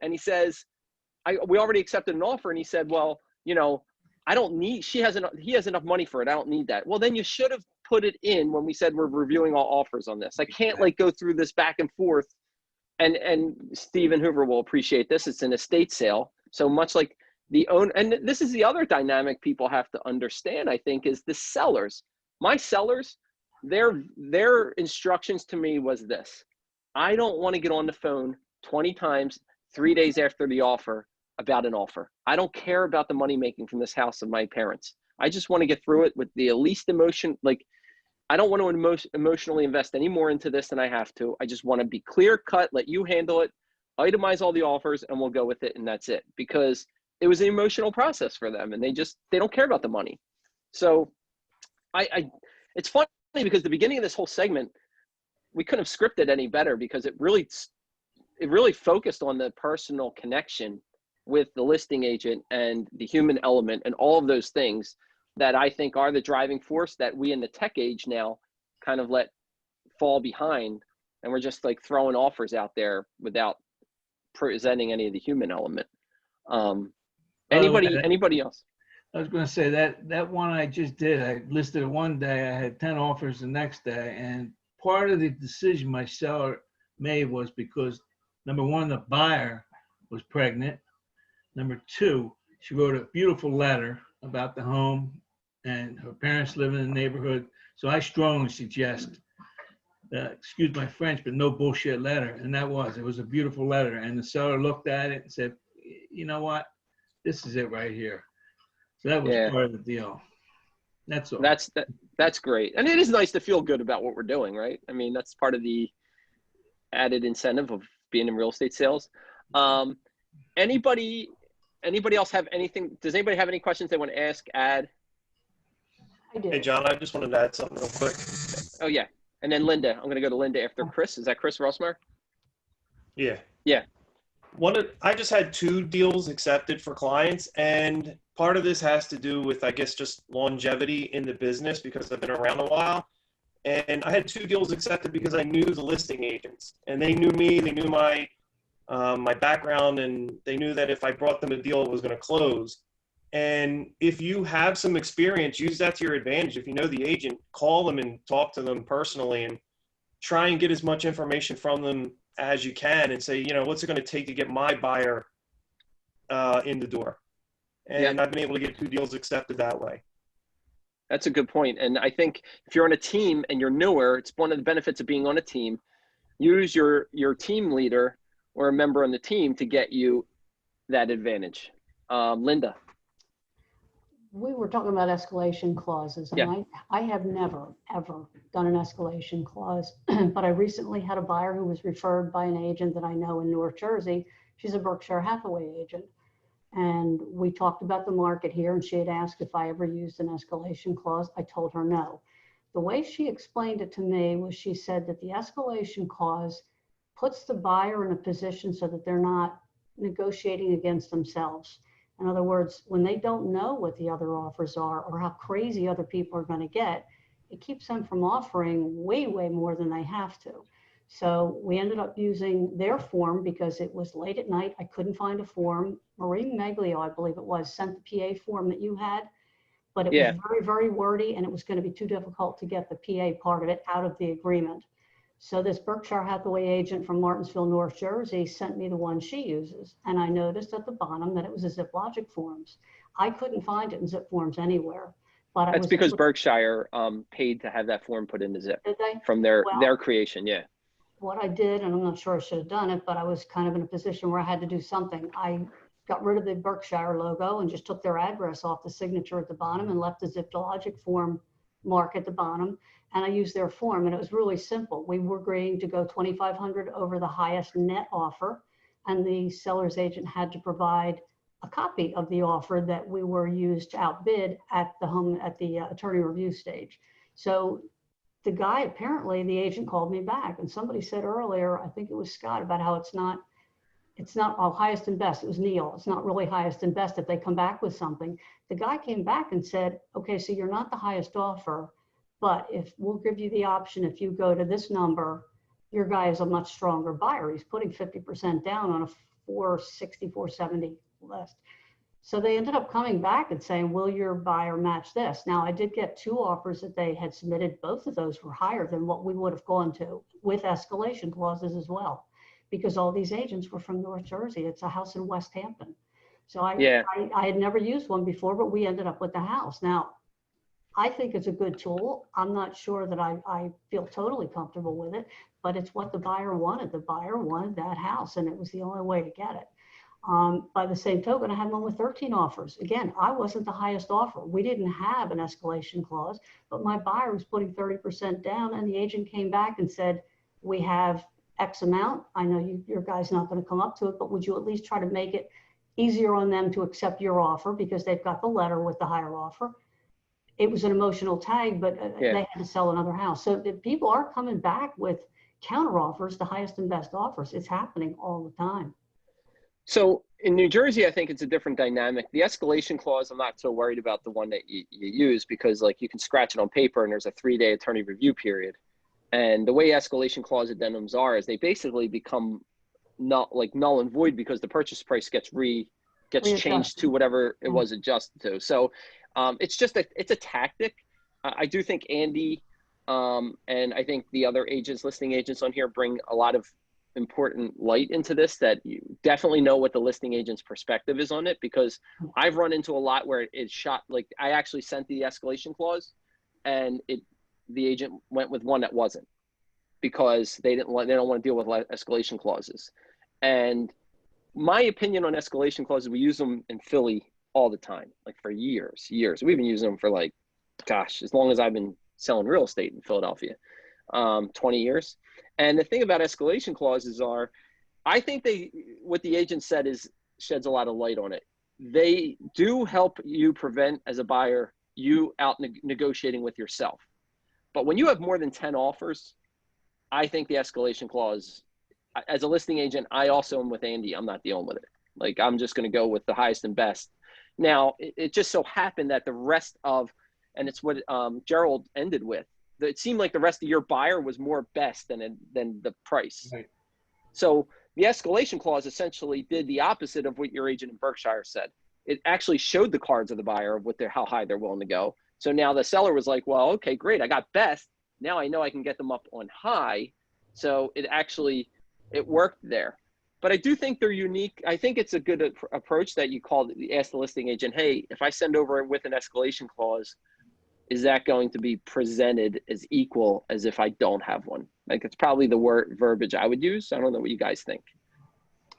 and he says, we already accepted an offer. And he said, well, you know, I don't need, he has enough money for it. I don't need that. Well, then you should have put it in when we said we're reviewing all offers on this. I can't like go through this back and forth. And Stephen Hoover will appreciate this. It's an estate sale. So much like the owner, and this is the other dynamic people have to understand, I think, is the sellers. My sellers, their instructions to me was this: I don't want to get on the phone 20 times 3 days after the offer about an offer. I don't care about the money making from this house of my parents. I just want to get through it with the least emotion. Like, I don't want to emotionally invest any more into this than I have to. I just want to be clear cut, let you handle it, itemize all the offers, and we'll go with it, and that's it. Because it was an emotional process for them, and they don't care about the money. So it's funny because the beginning of this whole segment, we couldn't have scripted any better because it really focused on the personal connection with the listing agent and the human element and all of those things that I think are the driving force that we in the tech age now kind of let fall behind. And we're just like throwing offers out there without presenting any of the human element. Anybody else? I was going to say that one I just did, I listed it one day, I had 10 offers the next day. And part of the decision my seller made was because, number one, the buyer was pregnant. Number two, she wrote a beautiful letter about the home and her parents live in the neighborhood. So I strongly suggest, excuse my French, but no bullshit letter. And it was a beautiful letter. And the seller looked at it and said, you know what? This is it right here. So that was part of the deal. That's all. That's great. And it is nice to feel good about what we're doing, right? I mean, that's part of the added incentive of being in real estate sales. Anybody else have anything? Does anybody have any questions they want to ask, add? I do. Hey, John, I just wanted to add something real quick. Oh, yeah. And then Linda. I'm going to go to Linda after Chris. Is that Chris Rossmeyer? Yeah. Yeah. I just had 2 deals accepted for clients, and part of this has to do with, I guess, just longevity in the business because I've been around a while. And I had 2 deals accepted because I knew the listing agents, and they knew me, they knew my background, and they knew that if I brought them a deal, it was going to close. And if you have some experience, use that to your advantage. If you know the agent, call them and talk to them personally and try and get as much information from them as you can and say, you know, what's it going to take to get my buyer in the door? And I've been able to get 2 deals accepted that way. That's a good point. And I think if you're on a team and you're newer, it's one of the benefits of being on a team. Use your team leader or a member on the team to get you that advantage. Linda. We were talking about escalation clauses, and I have never, ever done an escalation clause, but I recently had a buyer who was referred by an agent that I know in North Jersey. She's a Berkshire Hathaway agent. And we talked about the market here, and she had asked if I ever used an escalation clause. I told her no. The way she explained it to me was she said that the escalation clause puts the buyer in a position so that they're not negotiating against themselves. In other words, when they don't know what the other offers are or how crazy other people are going to get, it keeps them from offering way, way more than they have to. So we ended up using their form because it was late at night. I couldn't find a form. Marie Meglio, I believe it was, sent the PA form that you had, but it was very, very wordy, and it was going to be too difficult to get the PA part of it out of the agreement. So this Berkshire Hathaway agent from Martinsville, North Jersey, sent me the one she uses. And I noticed at the bottom that it was a ZipLogic forms. I couldn't find it in zip forms anywhere. But I That's was because able to- Berkshire paid to have that form put into Zip Did they? from their Well, creation. Yeah. what I did, and I'm not sure I should have done it, but I was kind of in a position where I had to do something. I got rid of the Berkshire logo and just took their address off the signature at the bottom and left the Ziplogic form mark at the bottom. And I used their form, and it was really simple. We were agreeing to go 2,500 over the highest net offer, and the seller's agent had to provide a copy of the offer that we were used to outbid at the attorney review stage. So the guy, apparently the agent called me back, and somebody said earlier, I think it was Scott, about how it's not all highest and best. It was Neil. It's not really highest and best if they come back with something. The guy came back and said, okay, so you're not the highest offer, but if we'll give you the option, if you go to this number, your guy is a much stronger buyer. He's putting 50% down on a 460, 470 list. So they ended up coming back and saying, will your buyer match this? Now, I did get 2 offers that they had submitted. Both of those were higher than what we would have gone to, with escalation clauses as well, because all these agents were from North Jersey. It's a house in West Hampton. So I had never used one before, but we ended up with the house. Now, I think it's a good tool. I'm not sure that I feel totally comfortable with it, but it's what the buyer wanted. The buyer wanted that house, and it was the only way to get it. By the same token, I had one with 13 offers. Again, I wasn't the highest offer. We didn't have an escalation clause, but my buyer was putting 30% down, and the agent came back and said, we have X amount. I know your guy's not going to come up to it, but would you at least try to make it easier on them to accept your offer, because they've got the letter with the higher offer. It was an emotional tag, but they had to sell another house. So the people are coming back with counter offers, the highest and best offers. It's happening all the time. So in New Jersey, I think it's a different dynamic. The escalation clause, I'm not so worried about the one that you use, because like you can scratch it on paper and there's a 3-day attorney review period. And the way escalation clause addendums are is they basically become null and void, because the purchase price gets changed to whatever it was adjusted to. So it's a tactic. I do think Andy and I think the other listing agents on here bring a lot of important light into this, that you definitely know what the listing agent's perspective is on it, because I've run into a lot where it's shot, like I actually sent the escalation clause and the agent went with one that wasn't, because they don't want to deal with escalation clauses. And my opinion on escalation clauses, we use them in Philly all the time, like for years. We've been using them for like, gosh, as long as I've been selling real estate in Philadelphia, 20 years. And the thing about escalation clauses are, I think what the agent said sheds a lot of light on it. They do help you prevent, as a buyer, you out negotiating with yourself. But when you have more than 10 offers, I think the escalation clause, as a listing agent, I also am with Andy. I'm not dealing with it. Like, I'm just going to go with the highest and best. Now, it just so happened that the rest of, and it's what Gerald ended with, it seemed like the rest of your buyer was more best than the price. Right. So the escalation clause essentially did the opposite of what your agent in Berkshire said. It actually showed the cards of the buyer of how high they're willing to go. So now the seller was like, well, okay, great, I got best. Now I know I can get them up on high. So it worked there. But I do think they're unique. I think it's a good approach that you ask the listing agent, hey, if I send over with an escalation clause, is that going to be presented as equal as if I don't have one? Like, it's probably the verbiage I would use. I don't know what you guys think.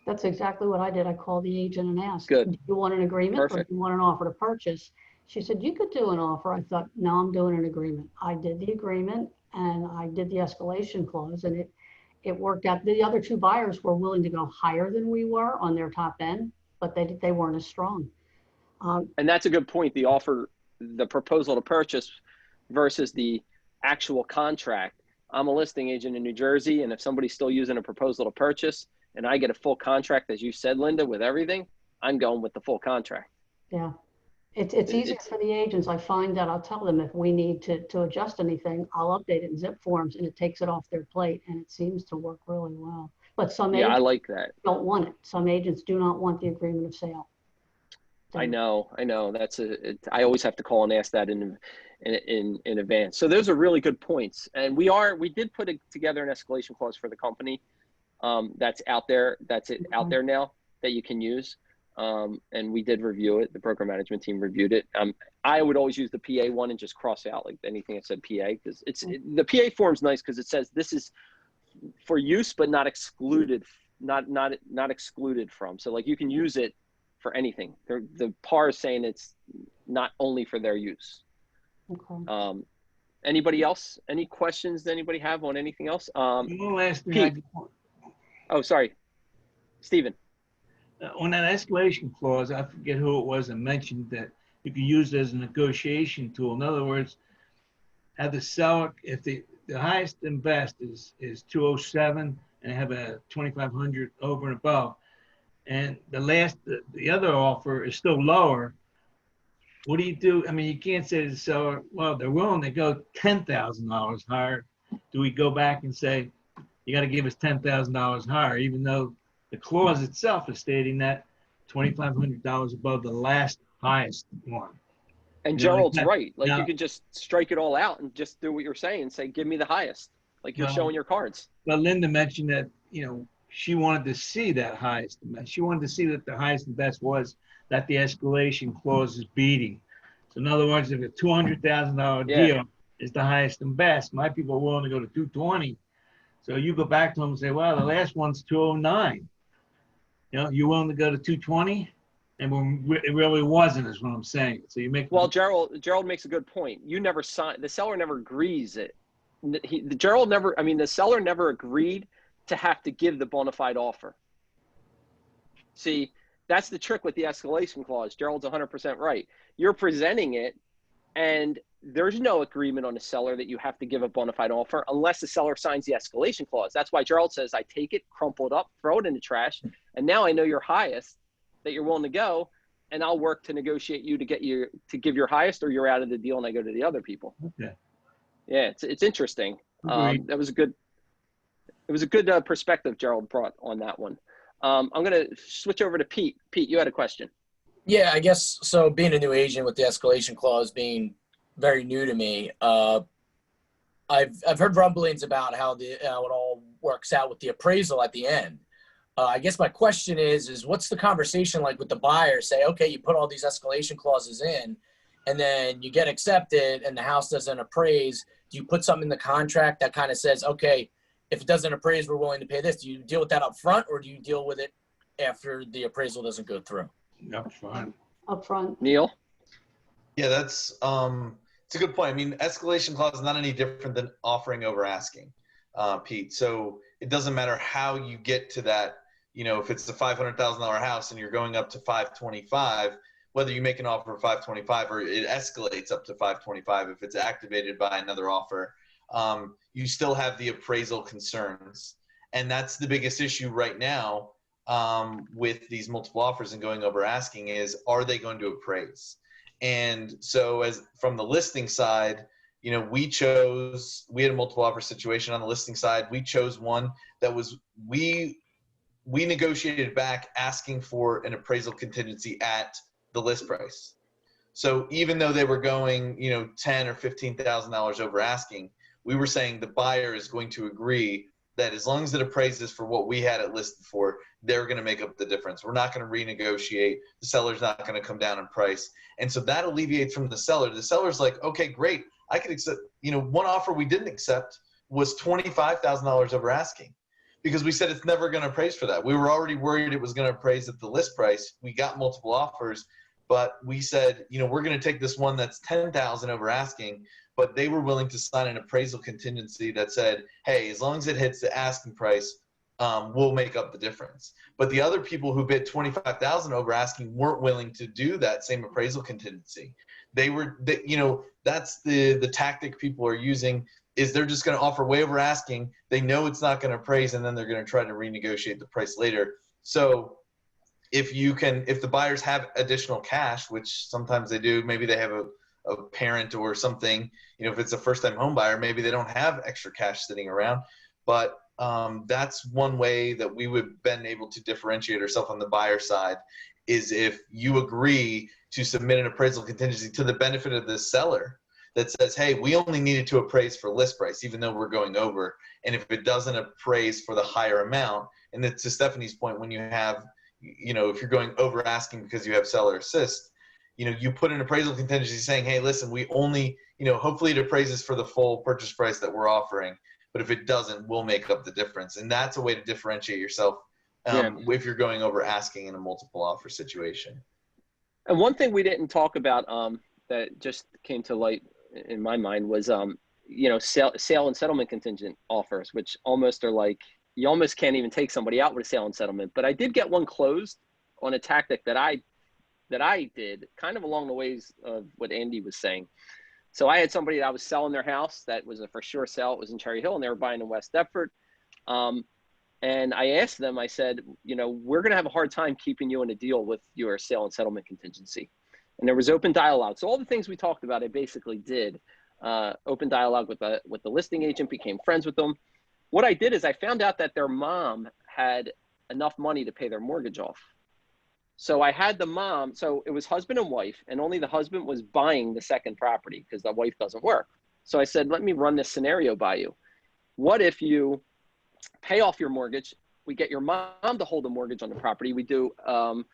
That's exactly what I did. I called the agent and asked, Good. Do you want an agreement Perfect. or do you want an offer to purchase? She said, you could do an offer. I thought, no, I'm doing an agreement. I did the agreement and I did the escalation clause, and it worked out. The other 2 buyers were willing to go higher than we were on their top end, but they weren't as strong. And that's a good point. The offer, the proposal to purchase versus the actual contract. I'm a listing agent in New Jersey, and if somebody's still using a proposal to purchase and I get a full contract, as you said, Linda, with everything, I'm going with the full contract. Yeah. It's easier for the agents. I find that I'll tell them if we need to adjust anything, I'll update it in zip forms, and it takes it off their plate, and it seems to work really well. But some agents I like that. don't want it. Some agents do not want the agreement of sale. I know. I always have to call and ask that in advance. So those are really good points. And we did put together an escalation clause for the company that's out there. That's out there now that you can use. and we did review it. The broker management team reviewed it. I would always use the PA one and just cross out like anything that said PA, because the PA form's nice because it says this is for use but not excluded, not excluded from. So like you can use it for anything. The PAR is saying it's not only for their use. Okay. Anybody else? Any questions that anybody have on anything else? One last thing. Pete. Oh, sorry, Stephen. On that escalation clause, I forget who it was that mentioned that you can use it as a negotiation tool. In other words, have the seller, if the highest and best is 207 and have a 2,500 over and above, and the other offer is still lower, what do you do? I mean, you can't say to the seller, well, they're willing to go $10,000 higher. Do we go back and say, you got to give us $10,000 higher, even though the clause itself is stating that $2,500 above the last highest one? And Gerald's right. Like you could just strike it all out and just do what you're saying. Say, give me the highest, like you're showing your cards. But Linda mentioned that, she wanted to see that highest. She wanted to see that the highest and best was that the escalation clause is beating. So in other words, if a $200,000 deal is the highest and best, my people are willing to go to 220. So you go back to them and say, well, the last one's 209. You willing to go to 220? And it really wasn't, is what I'm saying. So you make. Well, Gerald makes a good point. You never signed. The seller never agrees it. The seller never agreed to have to give the bona fide offer. See, that's the trick with the escalation clause. Gerald's 100% right. You're presenting it, and there's no agreement on the seller that you have to give a bona fide offer unless the seller signs the escalation clause. That's why Gerald says, I take it, crumple it up, throw it in the trash, and now I know your highest that you're willing to go, and I'll work to negotiate you to give your highest, or you're out of the deal and I go to the other people. Okay. Yeah, it's interesting. It was a good perspective Gerald brought on that one. I'm going to switch over to Pete. Pete, you had a question. Yeah, I guess so. Being a new agent with the escalation clause being very new to me, I've heard rumblings about how it all works out with the appraisal at the end. I guess my question is what's the conversation like with the buyer? Say, okay, you put all these escalation clauses in, and then you get accepted, and the house doesn't appraise. Do you put something in the contract that kind of says, okay, if it doesn't appraise, we're willing to pay this? Do you deal with that up front, or do you deal with it after the appraisal doesn't go through? Up front. Up front. Neil? Yeah, it's a good point. I mean, escalation clause is not any different than offering over asking, Pete. So it doesn't matter how you get to that. If it's a $500,000 house and you're going up to 525, whether you make an offer of 525 or it escalates up to 525, if it's activated by another offer, you still have the appraisal concerns. And that's the biggest issue right now with these multiple offers and going over asking is, are they going to appraise? And so as from the listing side, we had a multiple offer situation on the listing side. We chose one that was, we negotiated back asking for an appraisal contingency at the list price. So even though they were going, $10,000 or $15,000 over asking, we were saying the buyer is going to agree that as long as it appraises for what we had it listed for, they're going to make up the difference. We're not going to renegotiate. The seller's not going to come down in price. And so that alleviates from the seller. The seller's like, okay, great. I could accept, one offer we didn't accept was $25,000 over asking because we said it's never going to appraise for that. We were already worried it was going to appraise at the list price. We got multiple offers, but we said, we're going to take this one that's $10,000 over asking, but they were willing to sign an appraisal contingency that said, hey, as long as it hits the asking price, we'll make up the difference. But the other people who bid $25,000 over asking weren't willing to do that same appraisal contingency. That's the tactic people are using is they're just going to offer way over asking. They know it's not going to appraise, and then they're going to try to renegotiate the price later. So if the buyers have additional cash, which sometimes they do, maybe they have a parent or something, if it's a first-time home buyer, maybe they don't have extra cash sitting around. But that's one way that we would have been able to differentiate ourselves on the buyer side is if you agree to submit an appraisal contingency to the benefit of the seller that says, hey, we only needed to appraise for list price, even though we're going over. And if it doesn't appraise for the higher amount, and to Stephanie's point, when you have, you know, if you're going over asking because you have seller assist, you know, you put an appraisal contingency saying, hey, listen, we only, you know, hopefully it appraises for the full purchase price that we're offering. But if it doesn't, we'll make up the difference. And that's a way to differentiate yourself if you're going over asking in a multiple offer situation. And one thing we didn't talk about that just came to light in my mind was, you know, sale and settlement contingent offers, which almost are like, you almost can't even take somebody out with a sale and settlement. But I did get one closed on a tactic that I did, kind of along the ways of what Andy was saying. So I had somebody that was selling their house that was a for sure sell. It was in Cherry Hill, and they were buying in West Deptford. And I asked them, I said, you know, we're going to have a hard time keeping you in a deal with your sale and settlement contingency. And there was open dialogue. So all the things we talked about, I basically did. Open dialogue with the listing agent, became friends with them. What I did is I found out that their mom had enough money to pay their mortgage off. So I had the mom, so it was husband and wife, and only the husband was buying the second property because the wife doesn't work. So I said, let me run this scenario by you. What if you pay off your mortgage, we get your mom to hold the mortgage on the property, we do an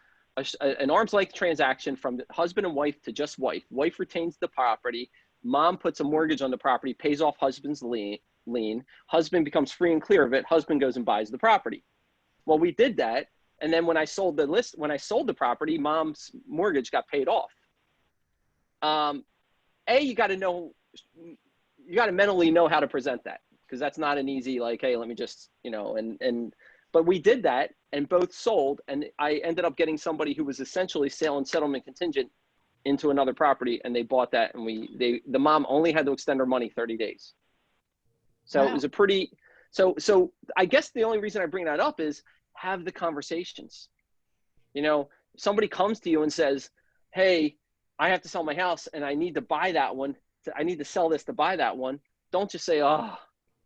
arm's length transaction from the husband and wife to just wife. Wife retains the property, mom puts a mortgage on the property, pays off husband's lien, husband becomes free and clear of it, husband goes and buys the property. Well, we did that. And then when I sold the property, mom's mortgage got paid off. You got to mentally know how to present that, because that's not an easy, like, hey, let me just, you know, but we did that and both sold. And I ended up getting somebody who was essentially sale and settlement contingent into another property, and they bought that. And the mom only had to extend her money 30 days. So It was a pretty, so I guess the only reason I bring that up is, have the conversations. You know, somebody comes to you and says, hey, I have to sell my house and I need to buy that one. I need to sell this to buy that one. Don't just say, oh,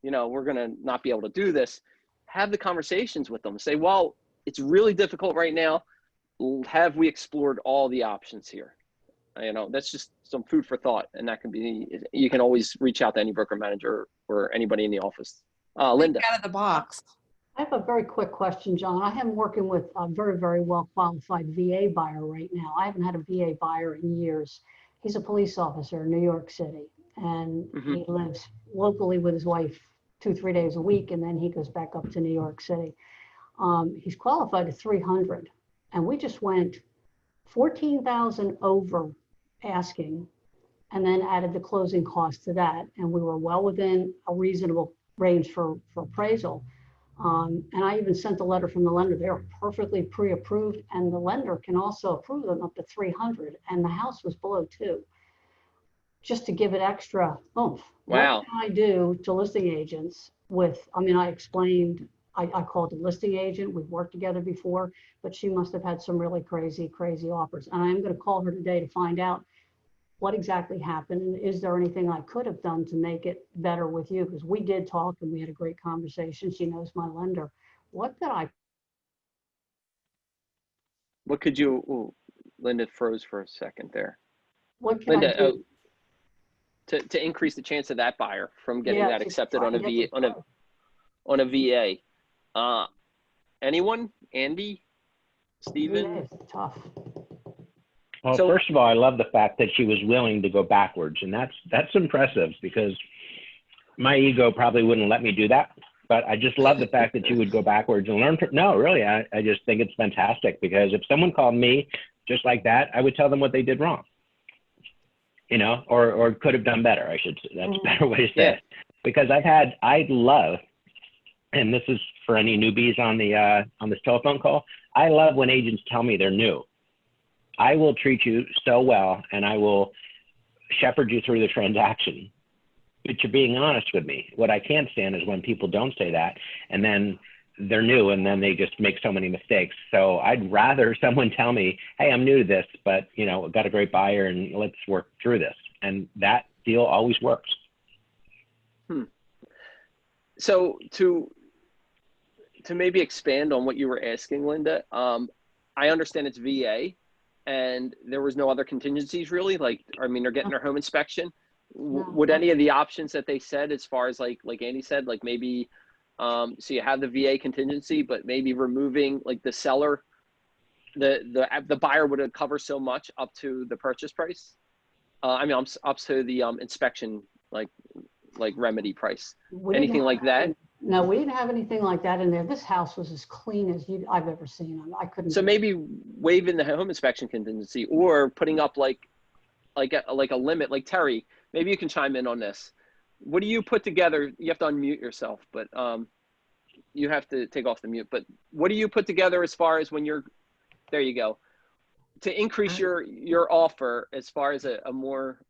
you know, we're going to not be able to do this. Have the conversations with them. Say, well, it's really difficult right now. Have we explored all the options here? You know, that's just some food for thought. And that can be, you can always reach out to any broker manager or anybody in the office. Linda. Think out of the box. I have a very quick question, John. I am working with a very, very well qualified VA buyer right now. I haven't had a VA buyer in years. He's a police officer in New York City, and he lives locally with his wife 2-3 days a week, and then he goes back up to New York City. He's qualified at 300, and we just went 14,000 over asking, and then added the closing cost to that, and we were well within a reasonable range for appraisal. And I even sent a letter from the lender. They were perfectly pre-approved, and the lender can also approve them up to 300, and the house was below 2, just to give it extra oomph. Wow. What can I do to listing agents with, I mean, I explained, I called the listing agent. We've worked together before, but she must have had some really crazy, crazy offers. And I'm going to call her today to find out what exactly happened, and is there anything I could have done to make it better with you? Because we did talk and we had a great conversation. She knows my lender. What could you, Linda froze for a second there. What can Linda, I do? To increase the chance of that buyer from getting that accepted on a VA. Anyone? Andy? Steven? VA is tough. Well, first of all, I love the fact that she was willing to go backwards, and that's impressive, because my ego probably wouldn't let me do that. But I just love the fact that she would go backwards and learn. No, really, I just think it's fantastic, because if someone called me just like that, I would tell them what they did wrong, you know, or could have done better. I should say that's a better way to say it, because I love, and this is for any newbies on this telephone call. I love when agents tell me they're new. I will treat you so well, and I will shepherd you through the transaction. But you're being honest with me. What I can't stand is when people don't say that, and then they're new, and then they just make so many mistakes. So I'd rather someone tell me, hey, I'm new to this, but, you know, got a great buyer, and let's work through this. And that deal always works. So to maybe expand on what you were asking, Linda, I understand it's VA. And there was no other contingencies really, like, I mean, they're getting their home inspection. Would any of the options that they said, as far as like Andy said, like maybe, so you have the VA contingency, but maybe removing like the seller the buyer would cover so much up to the purchase price. I mean, up to the inspection, like remedy price. Anything like that? No, we didn't have anything like that in there. This house was as clean as I've ever seen. I couldn't. So maybe waiving the home inspection contingency, or putting up like a limit, like Terry. Maybe you can chime in on this. What do you put together? You have to unmute yourself, but you have to take off the mute. But what do you put together as far as when you're there? You go to increase your offer as far as a more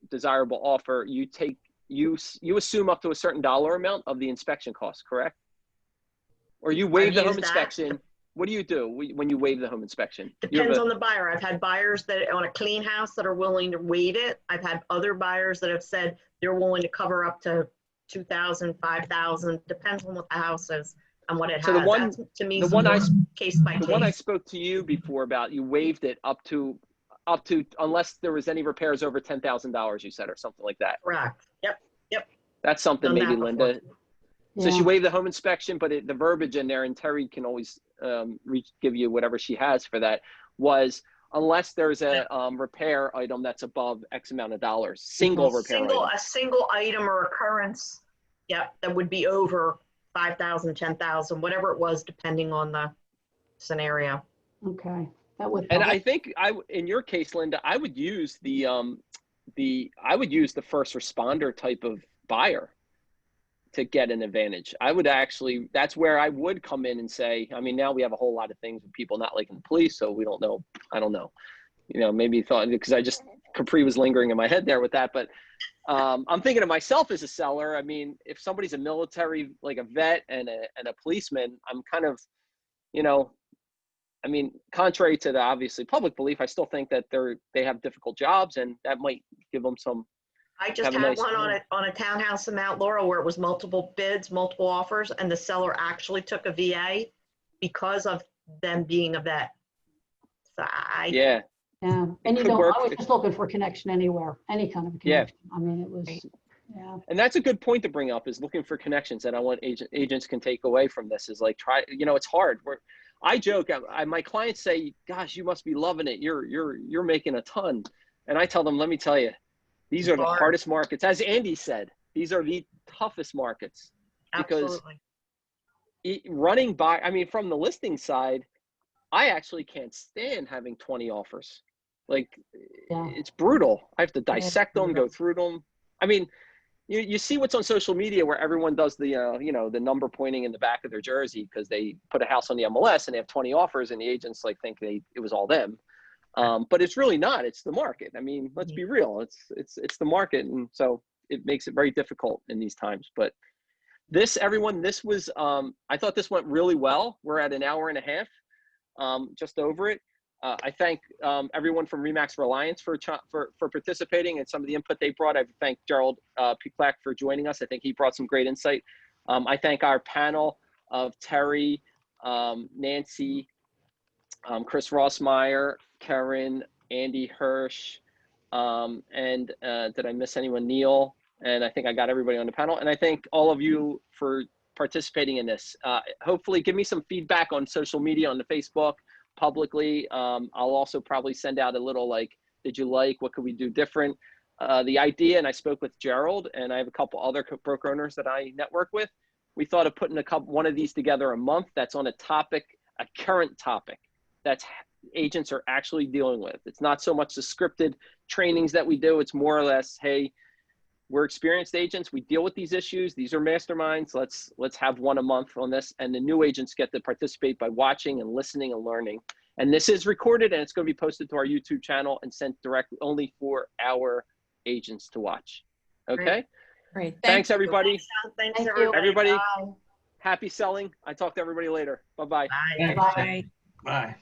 desirable offer. You assume up to a certain dollar amount of the inspection cost, correct? Or you waive the home inspection. What do you do when you waive the home inspection? Depends on the buyer. I've had buyers that on a clean house that are willing to waive it. I've had other buyers that have said they're willing to cover up to $2,000, $5,000. Depends on what the house is and what it has. That's, to me, case by case. The one I spoke to you before about, you waived it up to unless there was any repairs over $10,000, you said, or something like that. Correct. Yep. That's something maybe, Linda. So Yeah. she waived the home inspection, but the verbiage in there, and Terry can always give you whatever she has for that, was unless there's a repair item that's above X amount of dollars, single repair item. A single item or occurrence, that would be over 5,000, 10,000, whatever it was, depending on the scenario. Okay, that would. And I think in your case, Linda, I would use the first responder type of buyer to get an advantage. I would actually, that's where I would come in and say, I mean, now we have a whole lot of things with people not liking the police, so we don't know. I don't know. Maybe thought, because Capri was lingering in my head there with that, but I'm thinking of myself as a seller. I mean, if somebody's a military, like a vet and a policeman, I'm kind of, I mean, contrary to the obviously public belief, I still think that they have difficult jobs, and that might give them some. I just had one on a townhouse in Mount Laurel where it was multiple bids, multiple offers, and the seller actually took a VA because of them being a vet. So Yeah, and I was just looking for connection anywhere, any kind of a connection. I mean, it was, yeah. And that's a good point to bring up, is looking for connections that I want agents can take away from this, is like, try, it's hard. I joke, my clients say, gosh, you must be loving it. You're making a ton. And I tell them, let me tell you, these are the hardest markets. As Andy said, these are the toughest markets. Because running by, I mean, from the listing side, I actually can't stand having 20 offers. Like, it's brutal. I have to dissect them, go through them. I mean, you see what's on social media where everyone does the, the number pointing in the back of their jersey because they put a house on the MLS and they have 20 offers and the agents think it was all them. But it's really not. It's the market. I mean, let's be real. It's the market, and so it makes it very difficult in these times. But this was. I thought this went really well. We're at an hour and a half, just over it. I thank everyone from Remax Reliance for participating and some of the input they brought. I thank Gerald Peaklack for joining us. I think he brought some great insight. I thank our panel of Terry, Nancy, Chris Rossmeyer, Karen, Andy Hirsch, and did I miss anyone? Neil, and I think I got everybody on the panel. And I thank all of you for participating in this. Hopefully give me some feedback on social media, on the Facebook, publicly. I'll also probably send out a little did you what could we do different? The idea, and I spoke with Gerald, and I have a couple other broker owners that I network with. We thought of putting one of these together a month that's on a current topic that agents are actually dealing with. It's not so much the scripted trainings that we do. It's more or less, hey, we're experienced agents. We deal with these issues. These are masterminds. Let's have one a month on this. And the new agents get to participate by watching and listening and learning. And this is recorded, and it's going to be posted to our YouTube channel and sent directly only for our agents to watch. Okay? Great. Thanks, everybody. Thanks, everybody. Everybody, Bye. happy selling. I talk to everybody later. Bye-bye. Bye. Bye.